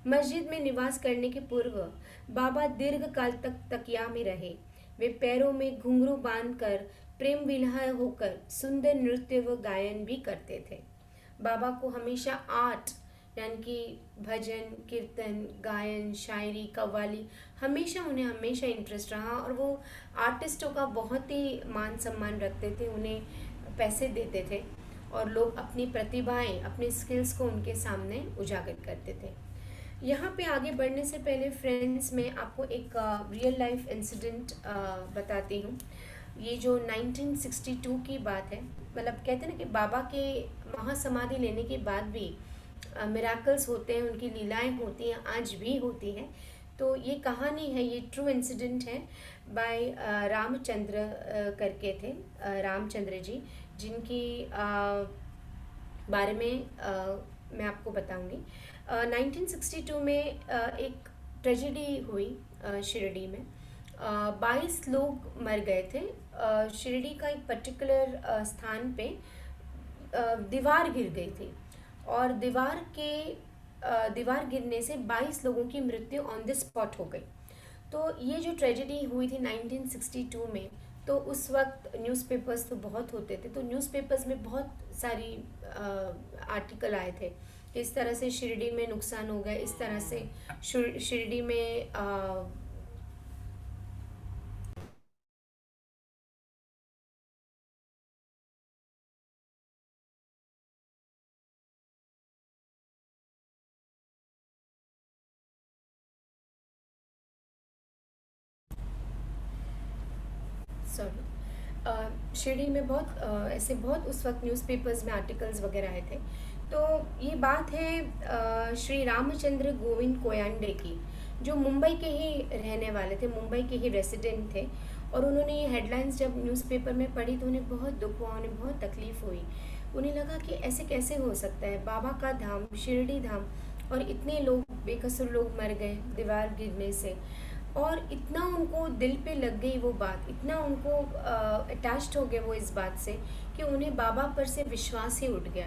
मस्जिद में निवास करने के पूर्व बाबा दीर्घ काल तक तकिया में रहे। वे पैरों में घुंघरू बांधकर प्रेम विलय होकर सुंदर नृत्य व गायन भी करते थे। बाबा को हमेशा आर्ट, यानी कि भजन, कीर्तन, गायन, शायरी, कव्वाली, हमेशा उन्हें हमेशा इंटरेस्ट रहा। और वो आर्टिस्टों का बहुत ही मान सम्मान रखते थे, उन्हें पैसे देते थे और लोग अपनी प्रतिभाएं, अपने स्किल्स को उनके सामने उजागर करते थे। यहाँ पे आगे बढ़ने से पहले फ्रेंड्स, मैं आपको एक रियल लाइफ इंसिडेंट बताती हूँ। ये जो 1962 की बात है, मतलब कहते हैं ना कि बाबा के महासमाधि लेने के बाद भी मिराकल्स होते हैं, उनकी लीलाएं होती हैं, आज भी होती हैं। तो ये कहानी है, ये ट्रू इंसिडेंट है बाय रामचंद्र करके थे, रामचंद्र जी, जिनकी बारे में मैं आपको बताऊंगी। 1962 में एक ट्रेजेडी हुई शिरडी में। 22 लोग मर गए थे। शिरडी का एक पर्टिकुलर स्थान पे दीवार गिर गई थी और दीवार गिरने से 22 लोगों की मृत्यु ऑन द स्पॉट हो गई। तो ये जो ट्रेजेडी हुई थी 1962 में, तो उस वक्त न्यूज़पेपर्स तो बहुत होते थे, तो न्यूज़पेपर्स में बहुत सारी आर्टिकल आए थे कि इस तरह से शिरडी में नुकसान हो गया, इस तरह से शिरडी में सॉरी शिरडी में बहुत ऐसे बहुत उस वक्त न्यूज़पेपर्स में आर्टिकल्स वगैरह आए थे। तो ये बात है श्री रामचंद्र गोविंद कोयांडे की, जो मुंबई के ही रहने वाले थे, मुंबई के ही रेसिडेंट थे। और उन्होंने ये हेडलाइंस जब न्यूज़पेपर में पढ़ी तो उन्हें बहुत दुख हुआ, उन्हें बहुत तकलीफ़ हुई। उन्हें लगा कि ऐसे कैसे हो सकता है, बाबा का धाम, शिरडी धाम, और इतने लोग, बेकसूर लोग मर गए दीवार गिरने से। और इतना उनको दिल पे लग गई वो बात, इतना उनको अटैच्ड हो गए वो इस बात से कि उन्हें बाबा पर से विश्वास ही उठ गया,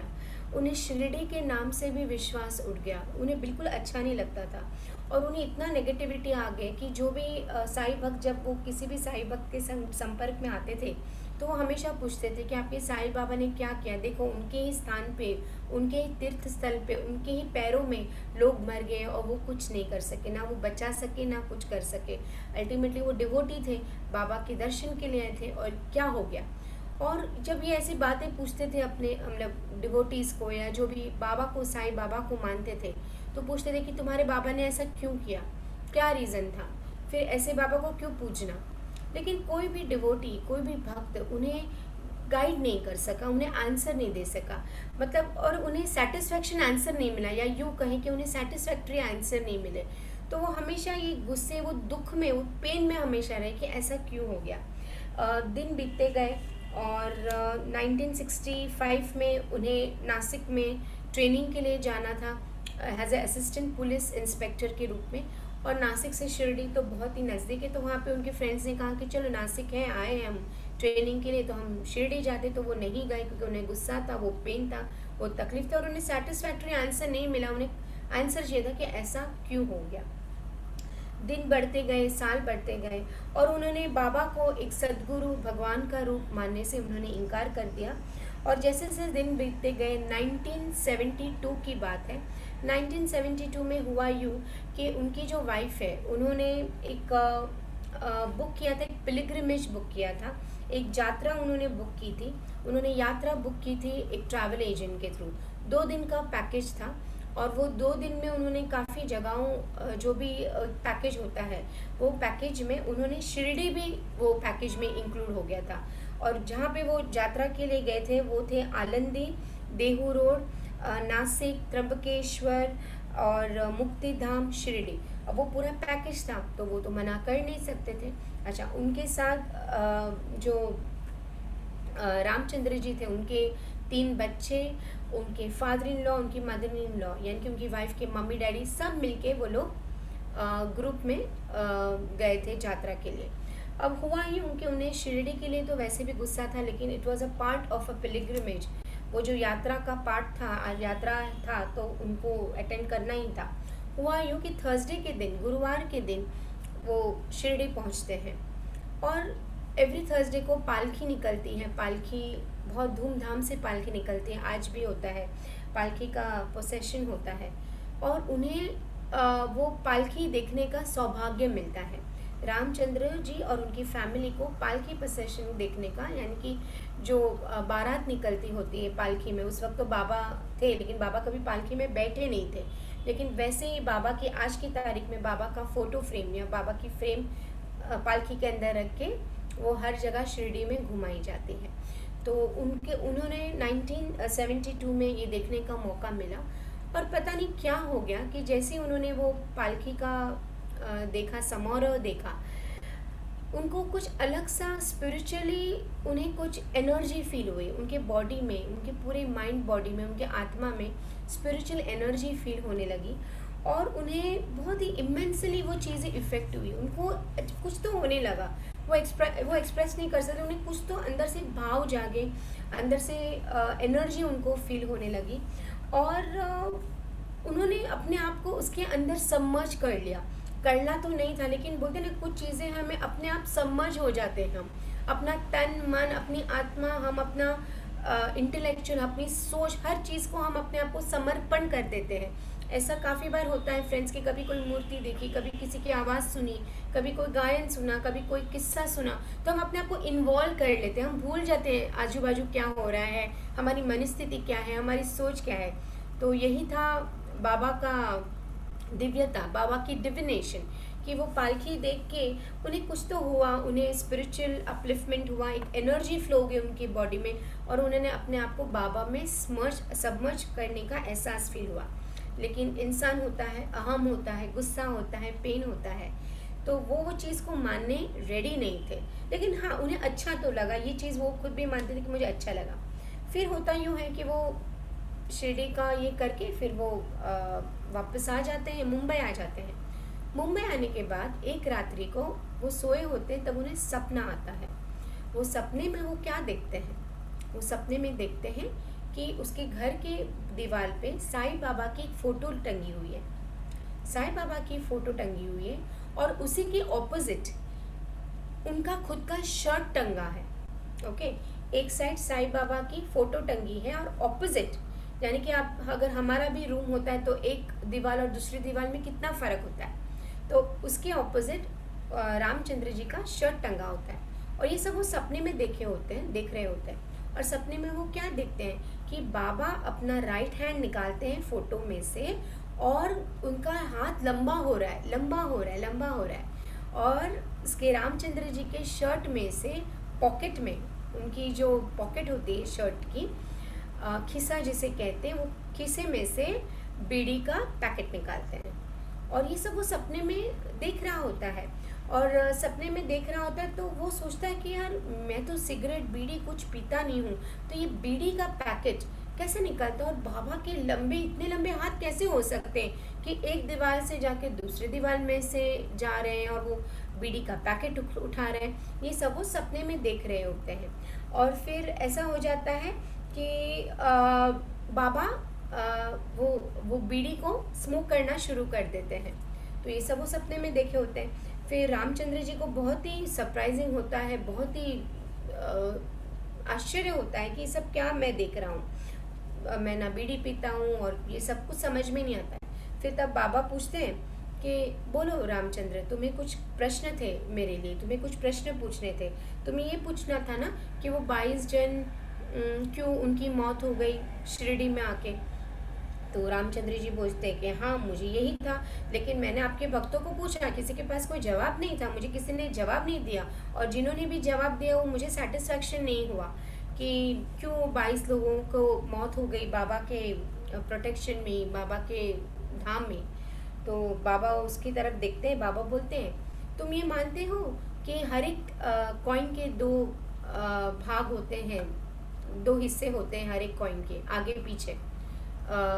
उन्हें शिरडी के नाम से भी विश्वास उठ गया। उन्हें बिल्कुल अच्छा नहीं लगता था और उन्हें इतना नेगेटिविटी आ गई कि जो भी साईं भक्त, जब वो किसी भी साईं भक्त के संपर्क में आते थे तो वो हमेशा पूछते थे कि आपके साईं बाबा ने क्या किया। देखो, उनके ही स्थान पे, उनके ही तीर्थ स्थल पे, उनके ही पैरों में लोग मर गए और वो कुछ नहीं कर सके, ना वो बचा सके ना कुछ कर सके। अल्टीमेटली वो डिवोटी थे, बाबा के दर्शन के लिए आए थे और क्या हो गया। और जब ये ऐसी बातें पूछते थे अपने मतलब डिवोटीज़ को, या जो भी बाबा को, साईं बाबा को मानते थे, तो पूछते थे कि तुम्हारे बाबा ने ऐसा क्यों किया, क्या रीज़न था, फिर ऐसे बाबा को क्यों पूजना। लेकिन कोई भी डिवोटी, कोई भी भक्त उन्हें गाइड नहीं कर सका, उन्हें आंसर नहीं दे सका, मतलब, और उन्हें सेटिस्फेक्शन आंसर नहीं मिला, या यूँ कहें कि उन्हें सेटिस्फैक्ट्री आंसर नहीं मिले। तो वो हमेशा ये गुस्से, वो दुख में, वो पेन में हमेशा रहे कि ऐसा क्यों हो गया। दिन बीतते गए और 1965 में उन्हें नासिक में ट्रेनिंग के लिए जाना था as a assistant police inspector के रूप में। और नासिक से शिरडी तो बहुत ही नज़दीक है, तो वहाँ पे उनके फ्रेंड्स ने कहा कि चलो नासिक है, आए हैं हम ट्रेनिंग के लिए, तो हम शिरडी जाते, तो वो नहीं गए क्योंकि उन्हें गुस्सा था, वो पेन था, वो तकलीफ था और उन्हें सेटिस्फैक्ट्री आंसर नहीं मिला। उन्हें आंसर चाहिए था कि ऐसा क्यों हो गया। दिन बढ़ते गए, साल बढ़ते गए और उन्होंने बाबा को एक सद्गुरु भगवान का रूप मानने से उन्होंने इनकार कर दिया। और जैसे जैसे दिन बीतते गए, 1972 की बात है, 1972 में हुआ यूँ कि उनकी जो वाइफ है, उन्होंने एक बुक किया था, एक पिलग्रिमेज बुक किया था, एक यात्रा उन्होंने बुक की थी। उन्होंने यात्रा बुक की थी एक ट्रैवल एजेंट के थ्रू। 2 दिन का पैकेज था और वो 2 दिन में उन्होंने काफ़ी जगहों, जो भी पैकेज होता है, वो पैकेज में उन्होंने शिरडी भी वो पैकेज में इंक्लूड हो गया था। और जहाँ पे वो यात्रा के लिए गए थे वो थे आलंदी, देहू रोड, नासिक, त्र्यंबकेश्वर और मुक्तिधाम, शिरडी। अब वो पूरा पैकेज था तो वो तो मना कर नहीं सकते थे। अच्छा, उनके साथ जो रामचंद्र जी थे, उनके 3 बच्चे, उनके फादर इन लॉ, उनकी मदर इन लॉ, यानी कि उनकी वाइफ के मम्मी डैडी, सब मिलके वो लोग ग्रुप में गए थे यात्रा के लिए। अब हुआ ही उन्हें शिरडी के लिए तो वैसे भी गुस्सा था, लेकिन it was a part of a pilgrimage. वो जो यात्रा का पार्ट था, यात्रा था, तो उनको अटेंड करना ही था। हुआ यूँ कि थर्सडे के दिन, गुरुवार के दिन वो शिरडी पहुंचते हैं और एवरी थर्सडे को पालकी निकलती है। पालकी बहुत धूमधाम से पालकी निकलती है, आज भी होता है, पालकी का प्रोसेशन होता है और उन्हें वो पालकी देखने का सौभाग्य मिलता है। रामचंद्र जी और उनकी फैमिली को पालकी प्रोसेशन देखने का, यानी कि जो बारात निकलती होती है पालकी में, उस वक्त तो बाबा थे लेकिन बाबा कभी पालकी में बैठे नहीं थे, लेकिन वैसे ही बाबा की आज की तारीख में बाबा का फ़ोटो फ्रेम या बाबा की फ्रेम पालकी के अंदर रख के वो हर जगह शिरडी में घुमाई जाती है। तो उन्होंने 1972 में ये देखने का मौका मिला और पता नहीं क्या हो गया कि जैसे उन्होंने वो पालकी का देखा, समारोह देखा, उनको कुछ अलग सा स्पिरिचुअली उन्हें कुछ एनर्जी फील हुई उनके बॉडी में, उनके पूरे माइंड बॉडी में, उनके आत्मा में स्पिरिचुअल एनर्जी फील होने लगी और उन्हें बहुत ही इमेंसली वो चीज़ें इफ़ेक्ट हुई। उनको कुछ तो होने लगा, वो एक्सप्रेस नहीं कर सकते, उन्हें कुछ तो अंदर से भाव जागे, अंदर से एनर्जी उनको फील होने लगी और उन्होंने अपने आप को उसके अंदर सबमर्ज कर लिया। करना तो नहीं था, लेकिन बोलते ना कुछ चीज़ें हमें अपने आप सबमर्ज हो जाते हैं। हम अपना तन मन, अपनी आत्मा, हम अपना इंटेलेक्चुअल, अपनी सोच, हर चीज़ को हम अपने आप को समर्पण कर देते हैं। ऐसा काफ़ी बार होता है फ्रेंड्स कि कभी कोई मूर्ति देखी, कभी किसी की आवाज़ सुनी, कभी कोई गायन सुना, कभी कोई किस्सा सुना, तो हम अपने आप को इन्वॉल्व कर लेते हैं। हम भूल जाते हैं आजू बाजू क्या हो रहा है, हमारी मनस्थिति क्या है, हमारी सोच क्या है। तो यही था बाबा का दिव्यता, बाबा की डिविनेशन, कि वो पालकी देख के उन्हें कुछ तो हुआ, उन्हें स्पिरिचुअल अपलिफ्टमेंट हुआ, एक एनर्जी फ्लो हो गई उनकी बॉडी में और उन्होंने अपने आप को बाबा में सबमर्ज करने का एहसास फील हुआ। लेकिन इंसान होता है, अहम होता है, गुस्सा होता है, पेन होता है, तो वो चीज़ को मानने रेडी नहीं थे। लेकिन हाँ, उन्हें अच्छा तो लगा, ये चीज़ वो खुद भी मानते थे कि मुझे अच्छा लगा। फिर होता यूँ है कि वो शिरडी का ये करके फिर वो वापस आ जाते हैं, मुंबई आ जाते हैं। मुंबई आने के बाद एक रात्रि को वो सोए होते, तब उन्हें सपना आता है। वो सपने में वो क्या देखते हैं? वो सपने में देखते हैं कि उसके घर के दीवार पे साईं बाबा की एक फ़ोटो टंगी हुई है। साईं बाबा की फ़ोटो टंगी हुई है और उसी के ऑपोजिट उनका खुद का शर्ट टंगा है। ओके, एक साइड साईं बाबा की फ़ोटो टंगी है और ऑपोजिट, यानी कि आप अगर हमारा भी रूम होता है तो एक दीवार और दूसरी दीवार में कितना फ़र्क होता है, तो उसके ऑपोजिट रामचंद्र जी का शर्ट टंगा होता है। और ये सब वो सपने में देख रहे होते हैं। और सपने में वो क्या देखते हैं कि बाबा अपना राइट हैंड निकालते हैं फ़ोटो में से और उनका हाथ लंबा हो रहा है और उसके रामचंद्र जी के शर्ट में से पॉकेट में, उनकी जो पॉकेट होती है शर्ट की, खिस्सा जिसे कहते हैं, वो खिस्से में से बीड़ी का पैकेट निकालते हैं। और ये सब वो सपने में देख रहा होता है और सपने में देख रहा होता है तो वो सोचता है कि यार मैं तो सिगरेट बीड़ी कुछ पीता नहीं हूँ, तो ये बीड़ी का पैकेट कैसे निकलता है? और बाबा के लंबे, इतने लंबे हाथ कैसे हो सकते हैं कि एक दीवार से जाके दूसरी दीवार में से जा रहे हैं और वो बीड़ी का पैकेट उठा रहे हैं? ये सब वो सपने में देख रहे होते हैं। और फिर ऐसा हो जाता है कि बाबा वो बीड़ी को स्मोक करना शुरू कर देते हैं। तो ये सब वो सपने में देखे होते हैं। फिर रामचंद्र जी को बहुत ही सरप्राइजिंग होता है, बहुत ही आश्चर्य होता है कि ये सब क्या मैं देख रहा हूँ। मैं ना बीड़ी पीता हूँ और ये सब कुछ समझ में नहीं आता है। फिर तब बाबा पूछते हैं कि बोलो रामचंद्र, तुम्हें कुछ प्रश्न थे मेरे लिए, तुम्हें कुछ प्रश्न पूछने थे। तुम्हें ये पूछना था ना कि वो 22 जन क्यों उनकी मौत हो गई शिरडी में आके। तो रामचंद्र जी पूछते हैं कि हाँ, मुझे यही था, लेकिन मैंने आपके भक्तों को पूछा, किसी के पास कोई जवाब नहीं था, मुझे किसी ने जवाब नहीं दिया, और जिन्होंने भी जवाब दिया वो मुझे सेटिस्फेक्शन नहीं हुआ कि क्यों 22 लोगों को मौत हो गई बाबा के प्रोटेक्शन में, बाबा के धाम में। तो बाबा उसकी तरफ देखते हैं, बाबा बोलते हैं तुम ये मानते हो कि हर एक कॉइन के दो भाग होते हैं, दो हिस्से होते हैं हर एक कॉइन के, आगे पीछे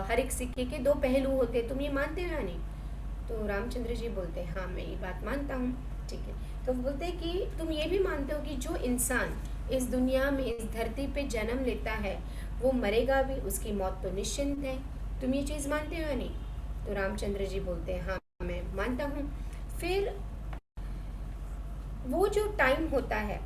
हर एक सिक्के के दो पहलू होते हैं, तुम ये मानते हो या नहीं? तो रामचंद्र जी बोलते हैं हाँ, मैं ये बात मानता हूँ। ठीक है। तो बोलते हैं कि तुम ये भी मानते हो कि जो इंसान इस दुनिया में, इस धरती पे जन्म लेता है वो मरेगा भी, उसकी मौत तो निश्चिंत है। तुम ये चीज़ मानते हो या नहीं? तो रामचंद्र जी बोलते हैं हाँ, मैं मानता हूँ। फिर वो जो टाइम होता है,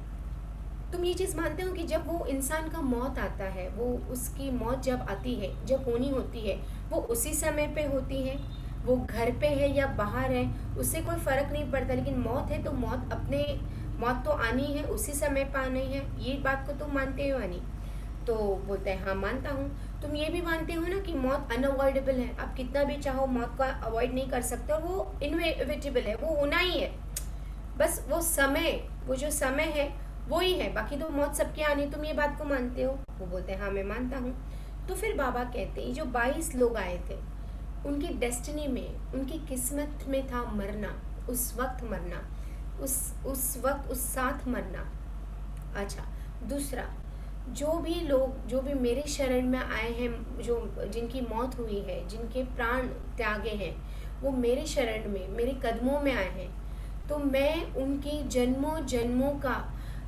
तुम ये चीज़ मानते हो कि जब वो इंसान का मौत आता है, वो उसकी मौत जब आती है, जब होनी होती है, वो उसी समय पे होती है, वो घर पे है या बाहर है उससे कोई फ़र्क नहीं पड़ता, लेकिन मौत है तो मौत तो आनी है, उसी समय पे आनी है। ये बात को तुम मानते हो या नहीं? तो बोलते हैं हाँ, मानता हूँ। तुम ये भी मानते हो ना कि मौत अनअवॉइडेबल है, आप कितना भी चाहो मौत को अवॉइड नहीं कर सकते, और वो इनएविटेबल है, वो होना ही है। बस वो जो समय है वो ही है, बाकी तो मौत सबके आनी। तुम ये बात को मानते हो? वो बोलते हैं हाँ, मैं मानता हूँ। तो फिर बाबा कहते हैं जो 22 लोग आए थे, उनकी डेस्टिनी में, उनकी किस्मत में था मरना, उस वक्त मरना, उस वक्त उस साथ मरना। अच्छा, दूसरा, जो भी मेरे शरण में आए हैं, जो जिनकी मौत हुई है, जिनके प्राण त्यागे हैं, वो मेरे शरण में, मेरे कदमों में आए हैं, तो मैं उनकी जन्मों जन्मों का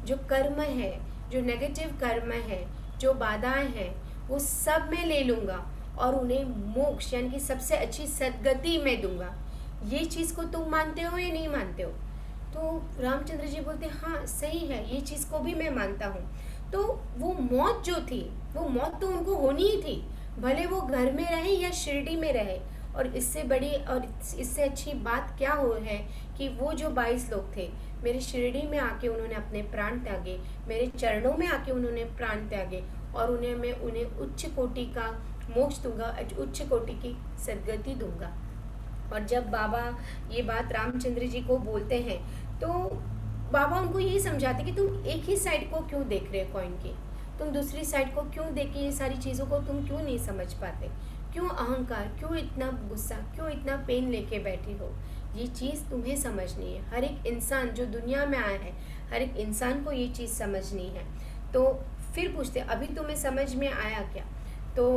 जो कर्म है, जो नेगेटिव कर्म है, जो बाधाएं हैं, वो सब मैं ले लूँगा और उन्हें मोक्ष यानी कि सबसे अच्छी सद्गति मैं दूंगा। ये चीज़ को तुम मानते हो या नहीं मानते हो? तो रामचंद्र जी बोलते हाँ, सही है, ये चीज़ को भी मैं मानता हूँ। तो वो मौत जो थी, वो मौत तो उनको होनी ही थी, भले वो घर में रहे या शिरडी में रहे। और इससे बड़ी और इससे अच्छी बात क्या हो है कि वो जो 22 लोग थे, मेरे शिरडी में आके उन्होंने अपने प्राण त्यागे, मेरे चरणों में आके उन्होंने प्राण त्यागे, और मैं उन्हें उच्च कोटि का मोक्ष दूंगा, उच्च कोटि की सद्गति दूंगा। और जब बाबा ये बात रामचंद्र जी को बोलते हैं, तो बाबा उनको यही समझाते कि तुम एक ही साइड को क्यों देख रहे हो कॉइन की, तुम दूसरी साइड को क्यों देख के ये सारी चीज़ों को तुम क्यों नहीं समझ पाते? क्यों अहंकार, क्यों इतना गुस्सा, क्यों इतना पेन लेके बैठी हो? ये चीज़ तुम्हें समझनी है। हर एक इंसान जो दुनिया में आया है, हर एक इंसान को ये चीज़ समझनी है। तो फिर पूछते अभी तुम्हें समझ में आया क्या? तो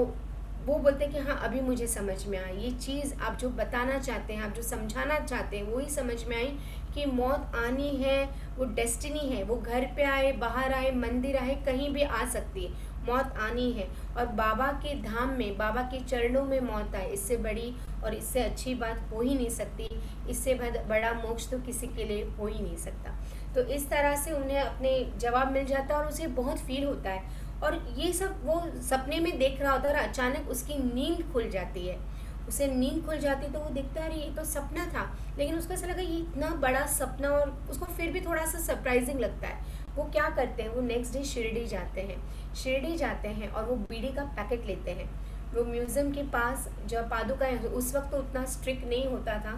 वो बोलते हैं कि हाँ, अभी मुझे समझ में आई, ये चीज़ आप जो बताना चाहते हैं, आप जो समझाना चाहते हैं, वही समझ में आई कि मौत आनी है, वो डेस्टिनी है, वो घर पे आए, बाहर आए, मंदिर आए, कहीं भी आ सकती है, मौत आनी है। और बाबा के धाम में, बाबा के चरणों में मौत आए, इससे बड़ी और इससे अच्छी बात हो ही नहीं सकती, इससे बड़ा मोक्ष तो किसी के लिए हो ही नहीं सकता। तो इस तरह से उन्हें अपने जवाब मिल जाता है और उसे बहुत फील होता है। और ये सब वो सपने में देख रहा होता है, और अचानक उसकी नींद खुल जाती है, उसे नींद खुल जाती है, तो वो देखता है अरे ये तो सपना था, लेकिन उसको ऐसा लगा ये इतना बड़ा सपना, और उसको फिर भी थोड़ा सा सरप्राइजिंग लगता है। वो क्या करते हैं, वो नेक्स्ट डे शिरडी जाते हैं और वो बीड़ी का पैकेट लेते हैं। वो म्यूज़ियम के पास जब पादुकाएँ, उस वक्त तो उतना स्ट्रिक्ट नहीं होता था,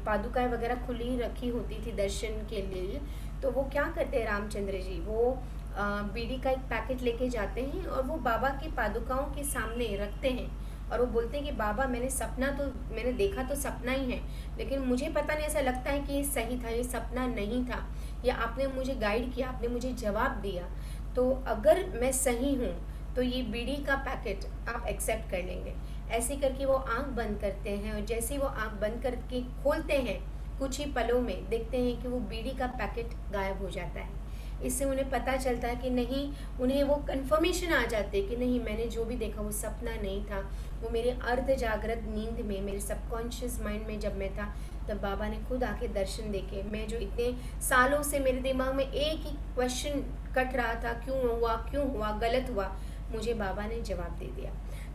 पादुकाएँ वगैरह खुली रखी होती थी दर्शन के लिए। तो वो क्या करते हैं रामचंद्र जी, वो बीड़ी का एक पैकेट लेके जाते हैं और वो बाबा की पादुकाओं के सामने रखते हैं, और वो बोलते हैं कि बाबा मैंने देखा तो सपना ही है, लेकिन मुझे पता नहीं, ऐसा लगता है कि ये सही था, ये सपना नहीं था, या आपने मुझे गाइड किया, आपने मुझे जवाब दिया। तो अगर मैं सही हूँ तो ये बीड़ी का पैकेट आप एक्सेप्ट कर लेंगे। ऐसे करके वो आंख बंद करते हैं, और जैसे ही वो आंख बंद करके खोलते हैं, कुछ ही पलों में देखते हैं कि वो बीड़ी का पैकेट गायब हो जाता है। इससे उन्हें पता चलता है कि नहीं, उन्हें वो कंफर्मेशन आ जाती है कि नहीं, मैंने जो भी देखा वो सपना नहीं था, वो मेरे अर्ध जागृत नींद में, मेरे सबकॉन्शियस माइंड में जब मैं था, तब बाबा ने खुद आके दर्शन देके, मैं जो इतने सालों से मेरे दिमाग में एक ही क्वेश्चन कट रहा था, क्यों हुआ, गलत हुआ, मुझे बाबा ने जवाब दे दिया।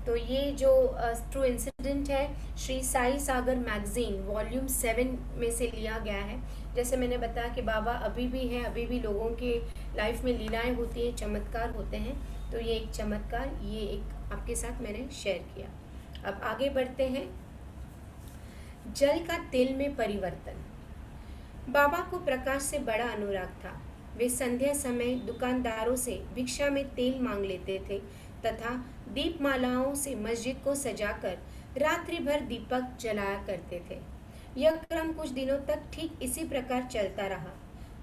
तो ये जो ट्रू इंसिडेंट है, श्री साई सागर मैगजीन वॉल्यूम 7 में से लिया गया है। जैसे मैंने बताया कि बाबा अभी भी हैं, अभी भी लोगों के लाइफ में लीलाएं होती हैं, चमत्कार होते हैं। तो ये एक चमत्कार, ये एक आपके साथ मैंने शेयर किया। अब आगे बढ़ते हैं। जल का तेल में परिवर्तन। बाबा को प्रकाश से बड़ा अनुराग था। वे संध्या समय दुकानदारों से भिक्षा में तेल मांग लेते थे तथा दीपमालाओं से मस्जिद को सजाकर रात्रि भर दीपक जलाया करते थे। यह क्रम कुछ दिनों तक ठीक इसी प्रकार चलता रहा।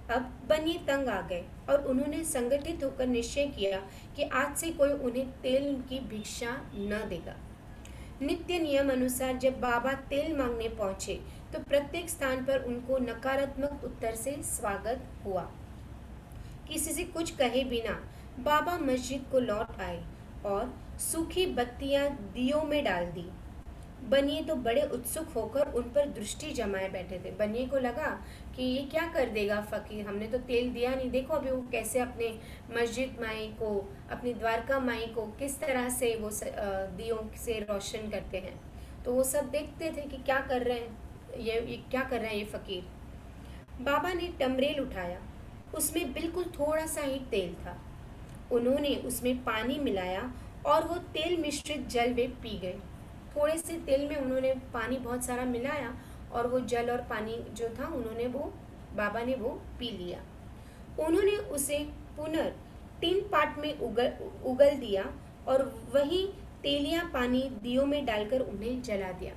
अब बनिए तंग आ गए और उन्होंने संगठित होकर निश्चय किया कि आज से कोई उन्हें तेल की भिक्षा न देगा। नित्य नियम अनुसार जब बाबा तेल मांगने पहुंचे तो प्रत्येक स्थान पर उनको नकारात्मक उत्तर से स्वागत हुआ। किसी से कुछ कहे बिना बाबा मस्जिद को लौट आए और सूखी बत्तियां दियों में डाल दी। बनिए तो बड़े उत्सुक होकर उन पर दृष्टि जमाए बैठे थे। बनिए को लगा कि ये क्या कर देगा फकीर, हमने तो तेल दिया नहीं, देखो अभी वो कैसे अपने मस्जिद माई को, अपनी द्वारका माई को किस तरह से वो दियों से रोशन करते हैं। तो वो सब देखते थे कि क्या कर रहे हैं ये क्या कर रहे हैं ये फकीर। बाबा ने टमरेल उठाया, उसमें बिल्कुल थोड़ा सा ही तेल था। उन्होंने उसमें पानी मिलाया और वो तेल मिश्रित जल वे पी गए। थोड़े से तेल में उन्होंने पानी बहुत सारा मिलाया और वो जल और पानी जो था उन्होंने बाबा ने वो पी लिया। उन्होंने उसे पुनः 3 पार्ट में उगल दिया और वही तेलिया पानी दियों में डालकर उन्हें जला दिया।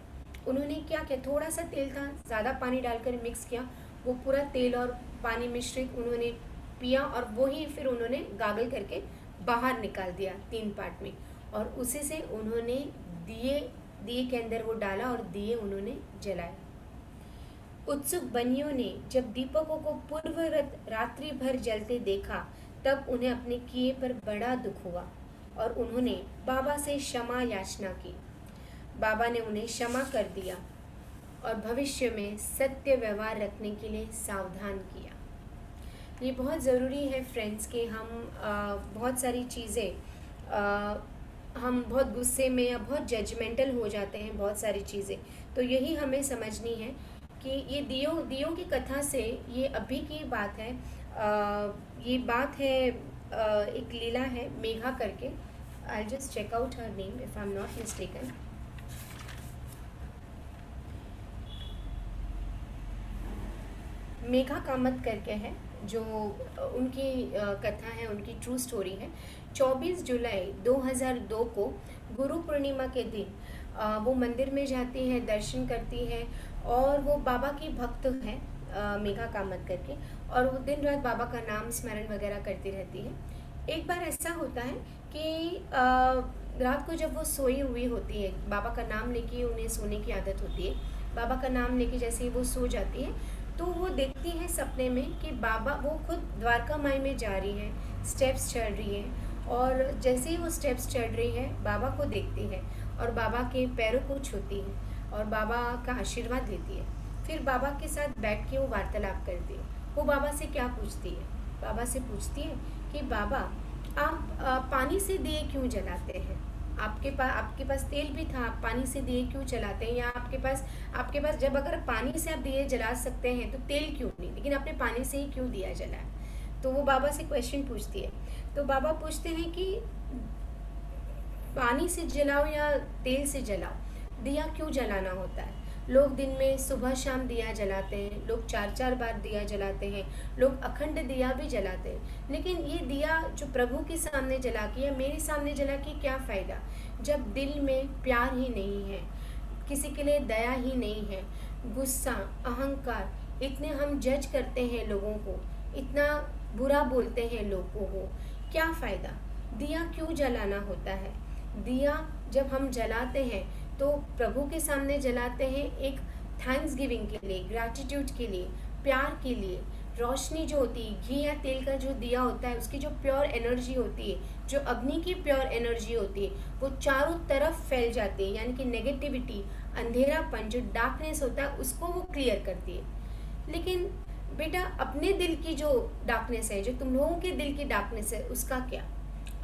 उन्होंने क्या किया, थोड़ा सा तेल था, ज़्यादा पानी डालकर मिक्स किया, वो पूरा तेल और पानी मिश्रित उन्होंने पिया और वही फिर उन्होंने गागल करके बाहर निकाल दिया 3 पार्ट में, और उसी से उन्होंने दिए के अंदर वो डाला और दिए उन्होंने जलाए। उत्सुक बनियों ने जब दीपकों को पूर्ववत रात्रि भर जलते देखा तब उन्हें अपने किए पर बड़ा दुख हुआ और उन्होंने बाबा से क्षमा याचना की। बाबा ने उन्हें क्षमा कर दिया और भविष्य में सत्य व्यवहार रखने के लिए सावधान किया। ये बहुत ज़रूरी है फ्रेंड्स कि हम बहुत सारी चीज़ें, हम बहुत गुस्से में या बहुत जजमेंटल हो जाते हैं बहुत सारी चीज़ें। तो यही हमें समझनी है कि ये दियों की कथा से ये अभी की बात है। ये बात है, एक लीला है मेघा करके। I just check out her name if I am not mistaken. Megha Kamath करके है, जो उनकी कथा है, उनकी ट्रू स्टोरी है। 24 जुलाई 2002 को गुरु पूर्णिमा के दिन वो मंदिर में जाती है, दर्शन करती है और वो बाबा की भक्त है मेघा कामत करके, और वो दिन रात बाबा का नाम स्मरण वगैरह करती रहती है। एक बार ऐसा होता है कि रात को जब वो सोई हुई होती है, बाबा का नाम लेके उन्हें सोने की आदत होती है, बाबा का नाम लेके जैसे ही वो सो जाती है तो वो देखती है सपने में कि बाबा, वो खुद द्वारका माई में जा रही है, स्टेप्स चढ़ रही है, और जैसे ही वो स्टेप्स चढ़ रही है बाबा को देखती है और बाबा के पैरों को छूती है और बाबा का आशीर्वाद लेती है। फिर बाबा के साथ बैठ के वो वार्तालाप करती है। वो बाबा से क्या पूछती है, बाबा से पूछती है कि बाबा आप पानी से दिए क्यों जलाते हैं, आपके पास तेल भी था, आप पानी से दिए क्यों जलाते हैं, या आपके पास जब अगर पानी से आप दिए जला सकते हैं तो तेल क्यों नहीं, लेकिन आपने पानी से ही क्यों दिया जलाया। तो वो बाबा से क्वेश्चन पूछती है। तो बाबा पूछते हैं कि पानी से जलाओ या तेल से जलाओ, दिया क्यों जलाना होता है। लोग दिन में सुबह शाम दिया जलाते हैं, लोग 4-4 बार दिया जलाते हैं, लोग अखंड दिया भी जलाते हैं, लेकिन ये दिया जो प्रभु के सामने जला के या मेरे सामने जला के क्या फ़ायदा, जब दिल में प्यार ही नहीं है, किसी के लिए दया ही नहीं है, गुस्सा, अहंकार, इतने हम जज करते हैं लोगों को, इतना बुरा बोलते हैं लोगों को, क्या फ़ायदा। दिया क्यों जलाना होता है? दिया जब हम जलाते हैं तो प्रभु के सामने जलाते हैं, एक थैंक्स गिविंग के लिए, ग्रैटिट्यूड के लिए, प्यार के लिए। रोशनी जो होती है, घी या तेल का जो दिया होता है, उसकी जो प्योर एनर्जी होती है, जो अग्नि की प्योर एनर्जी होती है, वो चारों तरफ फैल जाती है, यानी कि नेगेटिविटी, अंधेरापन, जो डार्कनेस होता है, उसको वो क्लियर करती है। लेकिन बेटा, अपने दिल की जो डार्कनेस है, जो तुम लोगों के दिल की डार्कनेस है, उसका क्या?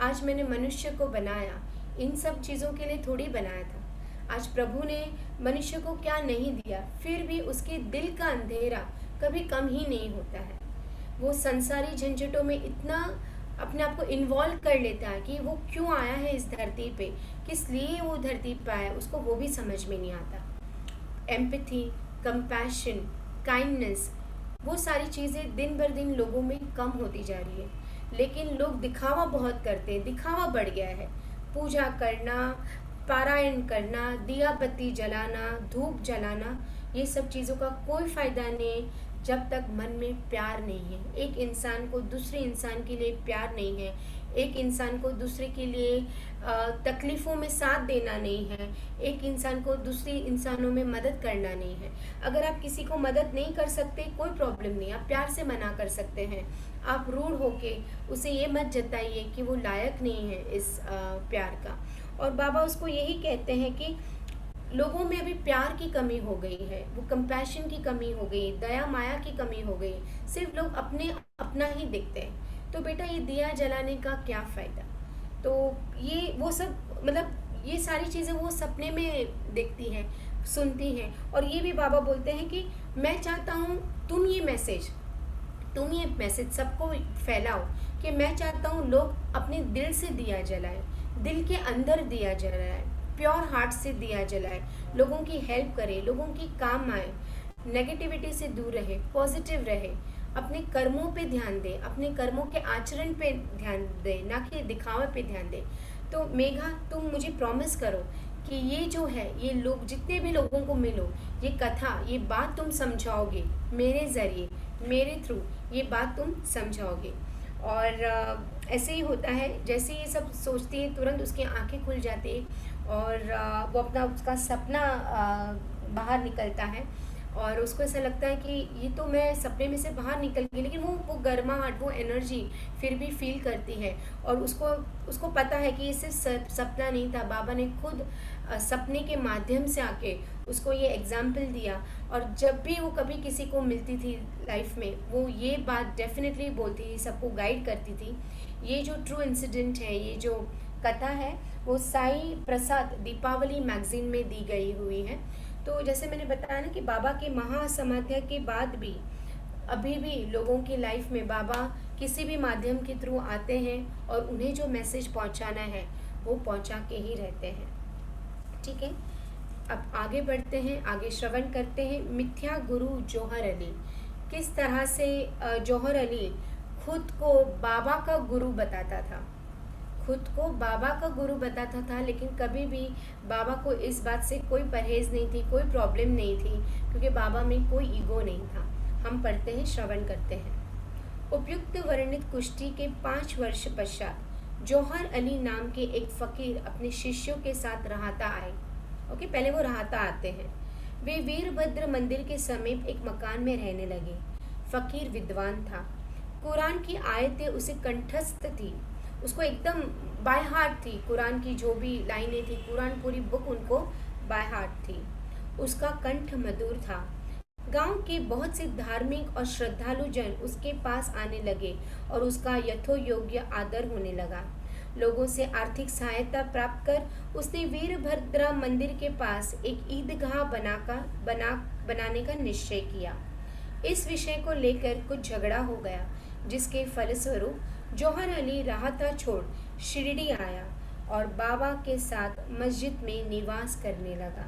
आज मैंने मनुष्य को बनाया, इन सब चीज़ों के लिए थोड़ी बनाया था। आज प्रभु ने मनुष्य को क्या नहीं दिया, फिर भी उसके दिल का अंधेरा कभी कम ही नहीं होता है। वो संसारी झंझटों में इतना अपने आप को इन्वॉल्व कर लेता है कि वो क्यों आया है इस धरती पे, किस लिए वो धरती पे आया, उसको वो भी समझ में नहीं आता। एम्पैथी, कंपैशन, काइंडनेस, वो सारी चीज़ें दिन बर दिन लोगों में कम होती जा रही है। लेकिन लोग दिखावा बहुत करते हैं, दिखावा बढ़ गया है। पूजा करना, पारायण करना, दिया बत्ती जलाना, धूप जलाना, ये सब चीज़ों का कोई फ़ायदा नहीं जब तक मन में प्यार नहीं है। एक इंसान को दूसरे इंसान के लिए प्यार नहीं है, एक इंसान को दूसरे के लिए तकलीफ़ों में साथ देना नहीं है, एक इंसान को दूसरे इंसानों में मदद करना नहीं है। अगर आप किसी को मदद नहीं कर सकते, कोई प्रॉब्लम नहीं, आप प्यार से मना कर सकते हैं। आप रूड होके उसे ये मत जताइए कि वो लायक नहीं है इस प्यार का। और बाबा उसको यही कहते हैं कि लोगों में अभी प्यार की कमी हो गई है, वो कंपैशन की कमी हो गई, दया माया की कमी हो गई, सिर्फ लोग अपना ही देखते हैं। तो बेटा, ये दिया जलाने का क्या फ़ायदा? तो ये वो सब, मतलब ये सारी चीज़ें वो सपने में देखती हैं, सुनती हैं। और ये भी बाबा बोलते हैं कि मैं चाहता हूँ तुम ये मैसेज सबको फैलाओ कि मैं चाहता हूँ लोग अपने दिल से दिया जलाएं, दिल के अंदर दिया जलाएं, प्योर हार्ट से दिया जलाए, लोगों की हेल्प करे, लोगों की काम आए, नेगेटिविटी से दूर रहे, पॉजिटिव रहे, अपने कर्मों पे ध्यान दे, अपने कर्मों के आचरण पे ध्यान दे, ना कि दिखावे पे ध्यान दे। तो मेघा, तुम मुझे प्रॉमिस करो कि ये जो है, ये लोग, जितने भी लोगों को मिलो, ये कथा, ये बात तुम समझाओगे मेरे ज़रिए, मेरे थ्रू ये बात तुम समझाओगे। और ऐसे ही होता है, जैसे ये सब सोचती है तुरंत उसकी आंखें खुल जाती है और वो अपना उसका सपना बाहर निकलता है और उसको ऐसा लगता है कि ये तो मैं सपने में से बाहर निकल गई, लेकिन वो गर्माहट, वो एनर्जी फिर भी फील करती है। और उसको पता है कि ये सिर्फ सपना नहीं था, बाबा ने खुद सपने के माध्यम से आके उसको ये एग्जाम्पल दिया। और जब भी वो कभी किसी को मिलती थी लाइफ में, वो ये बात डेफिनेटली बोलती थी, सबको गाइड करती थी। ये जो ट्रू इंसिडेंट है, ये जो कथा है, वो साई प्रसाद दीपावली मैगजीन में दी गई हुई है। तो जैसे मैंने बताया ना कि बाबा के महासमाध्या के बाद भी अभी भी लोगों की लाइफ में बाबा किसी भी माध्यम के थ्रू आते हैं और उन्हें जो मैसेज पहुंचाना है वो पहुंचा के ही रहते हैं। ठीक है, अब आगे बढ़ते हैं, आगे श्रवण करते हैं। मिथ्या गुरु जौहर अली, किस तरह से जौहर अली खुद को बाबा का गुरु बताता था, खुद को बाबा का गुरु बताता था, लेकिन कभी भी बाबा को इस बात से कोई परहेज़ नहीं थी, कोई प्रॉब्लम नहीं थी, क्योंकि बाबा में कोई ईगो नहीं था। हम पढ़ते हैं, श्रवण करते हैं। उपयुक्त वर्णित कुश्ती के 5 वर्ष पश्चात जौहर अली नाम के एक फ़कीर अपने शिष्यों के साथ रहाता आए। ओके, पहले वो रहाता आते हैं। वे वीरभद्र मंदिर के समीप एक मकान में रहने लगे। फ़कीर विद्वान था, कुरान की आयतें उसे कंठस्थ थी, उसको एकदम बाय हार्ट थी, कुरान की जो भी लाइनें थी, कुरान पूरी बुक उनको बाय हार्ट थी। उसका कंठ मधुर था। गांव के बहुत से धार्मिक और श्रद्धालु जन उसके पास आने लगे और उसका यथोयोग्य आदर होने लगा। लोगों से आर्थिक सहायता प्राप्त कर उसने वीरभद्रा मंदिर के पास एक ईदगाह बनाने का निश्चय किया। इस विषय को लेकर कुछ झगड़ा हो गया, जिसके फलस्वरूप जौहर अली राहता छोड़ शिरडी आया और बाबा के साथ मस्जिद में निवास करने लगा।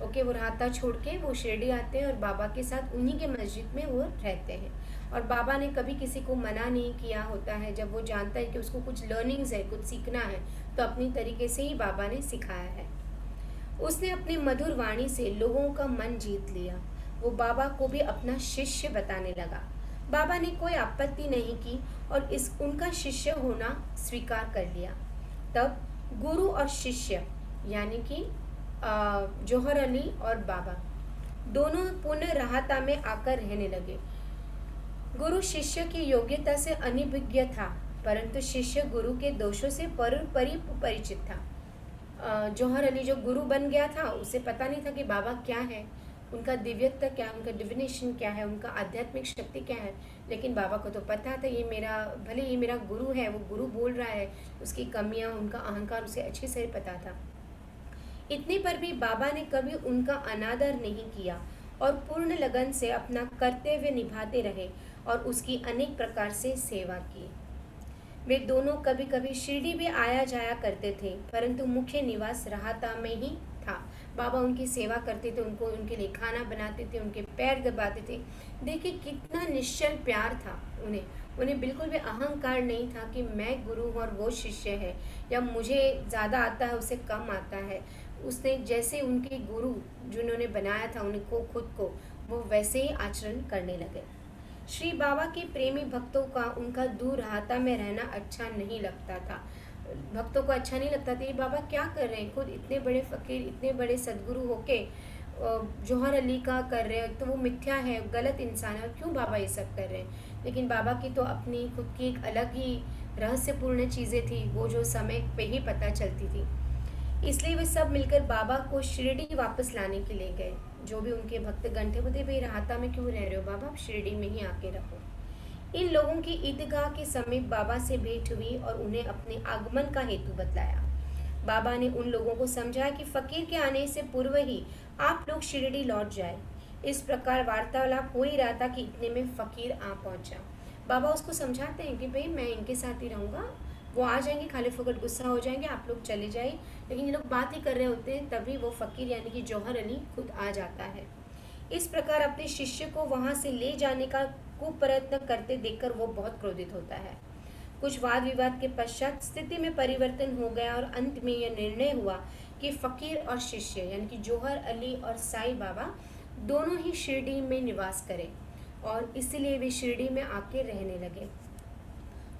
ओके, वो राहता छोड़ के वो शिरडी आते हैं और बाबा के साथ उन्हीं के मस्जिद में वो रहते हैं। और बाबा ने कभी किसी को मना नहीं किया होता है, जब वो जानता है कि उसको कुछ लर्निंग्स है, कुछ सीखना है, तो अपनी तरीके से ही बाबा ने सिखाया है। उसने अपनी मधुर वाणी से लोगों का मन जीत लिया। वो बाबा को भी अपना शिष्य बताने लगा। बाबा ने कोई आपत्ति नहीं की और इस उनका शिष्य होना स्वीकार कर लिया। तब गुरु और शिष्य यानी कि जौहर अली और बाबा दोनों पुनः राहता में आकर रहने लगे। गुरु शिष्य की योग्यता से अनभिज्ञ था, परंतु शिष्य गुरु के दोषों से परिचित था। जौहर अली जो गुरु बन गया था उसे पता नहीं था कि बाबा क्या है, उनका दिव्यत्व क्या है, उनका डिविनेशन क्या है, उनका आध्यात्मिक शक्ति क्या है। लेकिन बाबा को तो पता था भले ये मेरा गुरु है, वो गुरु बोल रहा है, उसकी कमियां, उनका अहंकार उसे अच्छे से पता था। इतने पर भी बाबा ने कभी उनका अनादर नहीं किया और पूर्ण लगन से अपना कर्तव्य निभाते रहे और उसकी अनेक प्रकार से सेवा की। वे दोनों कभी कभी शिरडी भी आया जाया करते थे, परंतु मुख्य निवास राहता में ही था। बाबा उनकी सेवा करते थे, उनके लिए खाना बनाते थे, उनके पैर दबाते थे। देखिए कितना निश्चल प्यार था उन्हें बिल्कुल भी अहंकार नहीं था कि मैं गुरु हूँ और वो शिष्य है, या मुझे ज़्यादा आता है उसे कम आता है। उसने जैसे उनके गुरु जिन्होंने बनाया था उनको खुद को, वो वैसे ही आचरण करने लगे। श्री बाबा के प्रेमी भक्तों का उनका दूर राहता में रहना अच्छा नहीं लगता था। भक्तों को अच्छा नहीं लगता था ये बाबा क्या कर रहे हैं, खुद इतने बड़े फ़कीर, इतने बड़े सदगुरु होके जौहर अली का कर रहे हैं, तो वो मिथ्या है, गलत इंसान है, क्यों बाबा ये सब कर रहे हैं। लेकिन बाबा की तो अपनी खुद की एक अलग ही रहस्यपूर्ण चीज़ें थी, वो जो समय पे ही पता चलती थी। इसलिए वे सब मिलकर बाबा को शिरडी वापस लाने के लिए गए। जो भी उनके भक्तगण थे, बोले भाई राहता में क्यों रह रहे हो बाबा, आप शिरडी में ही आके रहो। इन लोगों की ईदगाह के समीप बाबा से भेंट हुई और उन्हें अपने आगमन का हेतु बतलाया। बाबा ने उन लोगों को समझाया कि फकीर के आने से पूर्व ही आप लोग शिरडी लौट जाए। इस प्रकार वार्तालाप हो ही रहा था कि इतने में फकीर आ पहुंचा। बाबा उसको समझाते हैं कि भाई मैं इनके साथ ही रहूँगा, वो आ जाएंगे, खाली फुकट गुस्सा हो जाएंगे, आप लोग चले जाइए। लेकिन ये लोग बात ही कर रहे होते हैं, तभी वो फ़कीर यानी कि जौहर अली खुद आ जाता है। इस प्रकार अपने शिष्य को वहाँ से ले जाने का कुप्रयत्न करते देखकर वो बहुत क्रोधित होता है। कुछ वाद विवाद के पश्चात स्थिति में परिवर्तन हो गया और अंत में यह निर्णय हुआ कि फ़कीर और शिष्य यानी कि जौहर अली और साईं बाबा दोनों ही शिरडी में निवास करें, और इसीलिए वे शिरडी में आके रहने लगे।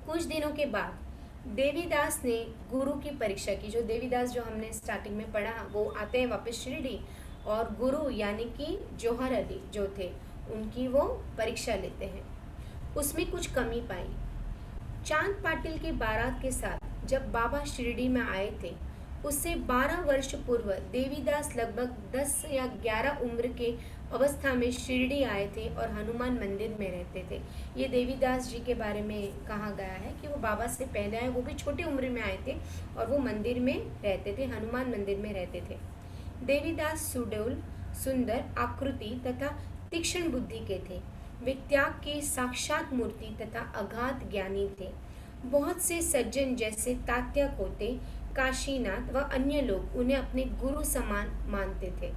कुछ दिनों के बाद देवीदास ने गुरु की परीक्षा की। जो देवीदास जो हमने स्टार्टिंग में पढ़ा, वो आते हैं वापस शिरडी और गुरु यानी कि जौहर अली जो थे उनकी वो परीक्षा लेते हैं। उसमें कुछ कमी पाई। चांद पाटिल की बारात के साथ जब बाबा शिरडी में आए थे, उससे 12 वर्ष पूर्व देवीदास लगभग 10 या 11 उम्र के अवस्था में शिरडी आए थे और हनुमान मंदिर में रहते थे। ये देवीदास जी के बारे में कहा गया है कि वो बाबा से पहले आए, वो भी छोटी उम्र में आए थे और वो मंदिर में रहते थे, हनुमान मंदिर में रहते थे। देवीदास सुडौल, सुंदर आकृति तथा तीक्ष्ण बुद्धि के थे। वे त्याग की साक्षात मूर्ति तथा अगाध ज्ञानी थे। बहुत से सज्जन जैसे तात्या कोते, काशीनाथ व अन्य लोग उन्हें अपने गुरु समान मानते थे।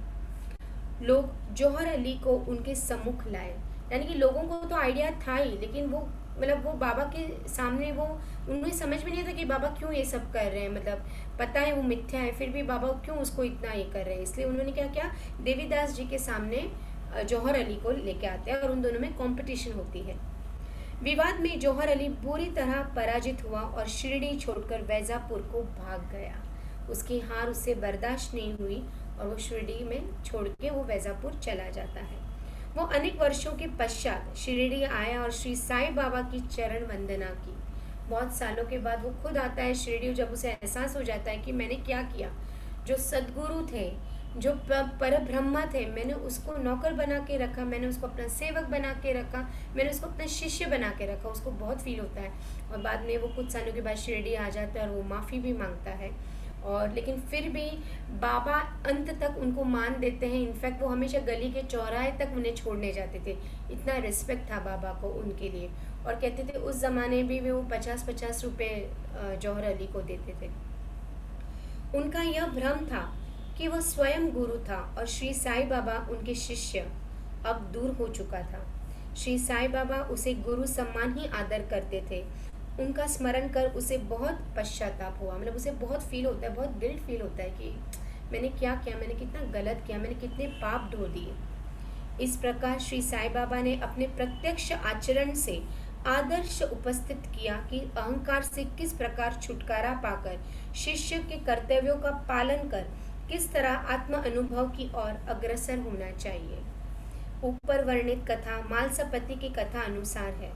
लोग जौहर अली को उनके सम्मुख लाए, यानी कि लोगों को तो आइडिया था ही, लेकिन वो वो बाबा के सामने वो उन्हें समझ में नहीं था कि बाबा क्यों ये सब कर रहे हैं। पता है वो मिथ्या है, फिर भी बाबा क्यों उसको इतना ये कर रहे हैं। इसलिए उन्होंने क्या किया, देवीदास जी के सामने जौहर अली को लेके आते हैं और उन दोनों में कंपटीशन होती है। विवाद में जौहर अली बुरी तरह पराजित हुआ और शिरडी छोड़कर वैजापुर को भाग गया। उसकी हार उससे बर्दाश्त नहीं हुई और वो शिरडी में छोड़ के वो वैजापुर चला जाता है। वो अनेक वर्षों के पश्चात शिरडी आया और श्री साईं बाबा की चरण वंदना की। बहुत सालों के बाद वो खुद आता है शिरडी, जब उसे एहसास हो जाता है कि मैंने क्या किया। जो सदगुरु थे, जो परब्रह्मा थे, मैंने उसको नौकर बना के रखा, मैंने उसको अपना सेवक बना के रखा, मैंने उसको अपना शिष्य बना के रखा। उसको बहुत फील होता है और बाद में वो कुछ सालों के बाद शिरडी आ जाता है और वो माफ़ी भी मांगता है। और लेकिन फिर भी बाबा अंत तक उनको मान देते हैं। इनफैक्ट वो हमेशा गली के चौराहे तक उन्हें छोड़ने जाते थे, इतना रिस्पेक्ट था बाबा को उनके लिए। और कहते थे उस ज़माने में भी वो 50-50 रुपये जौहर अली को देते थे। उनका यह भ्रम था कि वह स्वयं गुरु था और श्री साईं बाबा उनके शिष्य अब दूर हो चुका था। श्री साईं बाबा उसे गुरु सम्मान ही आदर करते थे। उनका स्मरण कर उसे बहुत पश्चाताप हुआ, उसे बहुत फील होता है, बहुत गिल्ट फील होता है कि मैंने क्या किया, मैंने कितना गलत किया, मैंने कितने पाप ढो दिए। इस प्रकार श्री साईं बाबा ने अपने प्रत्यक्ष आचरण से आदर्श उपस्थित किया कि अहंकार से किस प्रकार छुटकारा पाकर शिष्य के कर्तव्यों का पालन कर किस तरह आत्म अनुभव की ओर अग्रसर होना चाहिए। ऊपर वर्णित कथा मालसपति की कथा अनुसार है।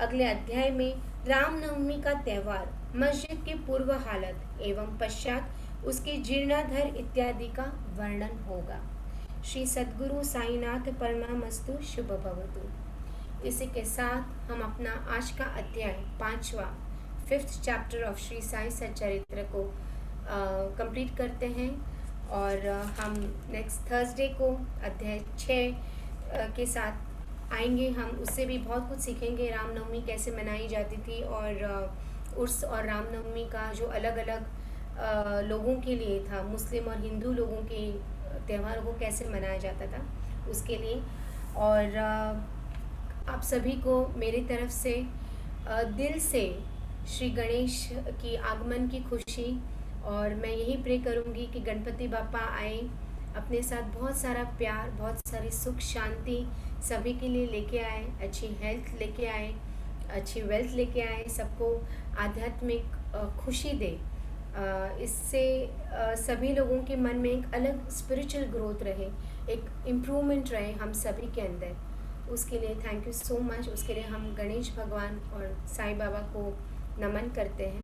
अगले अध्याय में रामनवमी का त्योहार, मस्जिद की पूर्व हालत एवं पश्चात उसके जीर्णाधर इत्यादि का वर्णन होगा। श्री सद्गुरु साईनाथ परमामस्तु। शुभ भवतु। इसी के साथ हम अपना आज का अध्याय 5वां 5th chapter of Shri Sai सच्चरित्र को कंप्लीट करते हैं और हम नेक्स्ट थर्सडे को अध्याय 6 के साथ आएंगे। हम उससे भी बहुत कुछ सीखेंगे, रामनवमी कैसे मनाई जाती थी और उर्स और रामनवमी का जो अलग अलग लोगों के लिए था, मुस्लिम और हिंदू लोगों के त्यौहार को कैसे मनाया जाता था उसके लिए। और आप सभी को मेरी तरफ से दिल से श्री गणेश की आगमन की खुशी, और मैं यही प्रे करूँगी कि गणपति बापा आए, अपने साथ बहुत सारा प्यार, बहुत सारी सुख शांति सभी के लिए लेके आए, अच्छी हेल्थ लेके आए, अच्छी वेल्थ लेके आए, सबको आध्यात्मिक खुशी दे। इससे सभी लोगों के मन में एक अलग स्पिरिचुअल ग्रोथ रहे, एक इम्प्रूवमेंट रहे हम सभी के अंदर। उसके लिए थैंक यू सो मच। उसके लिए हम गणेश भगवान और साईं बाबा को नमन करते हैं।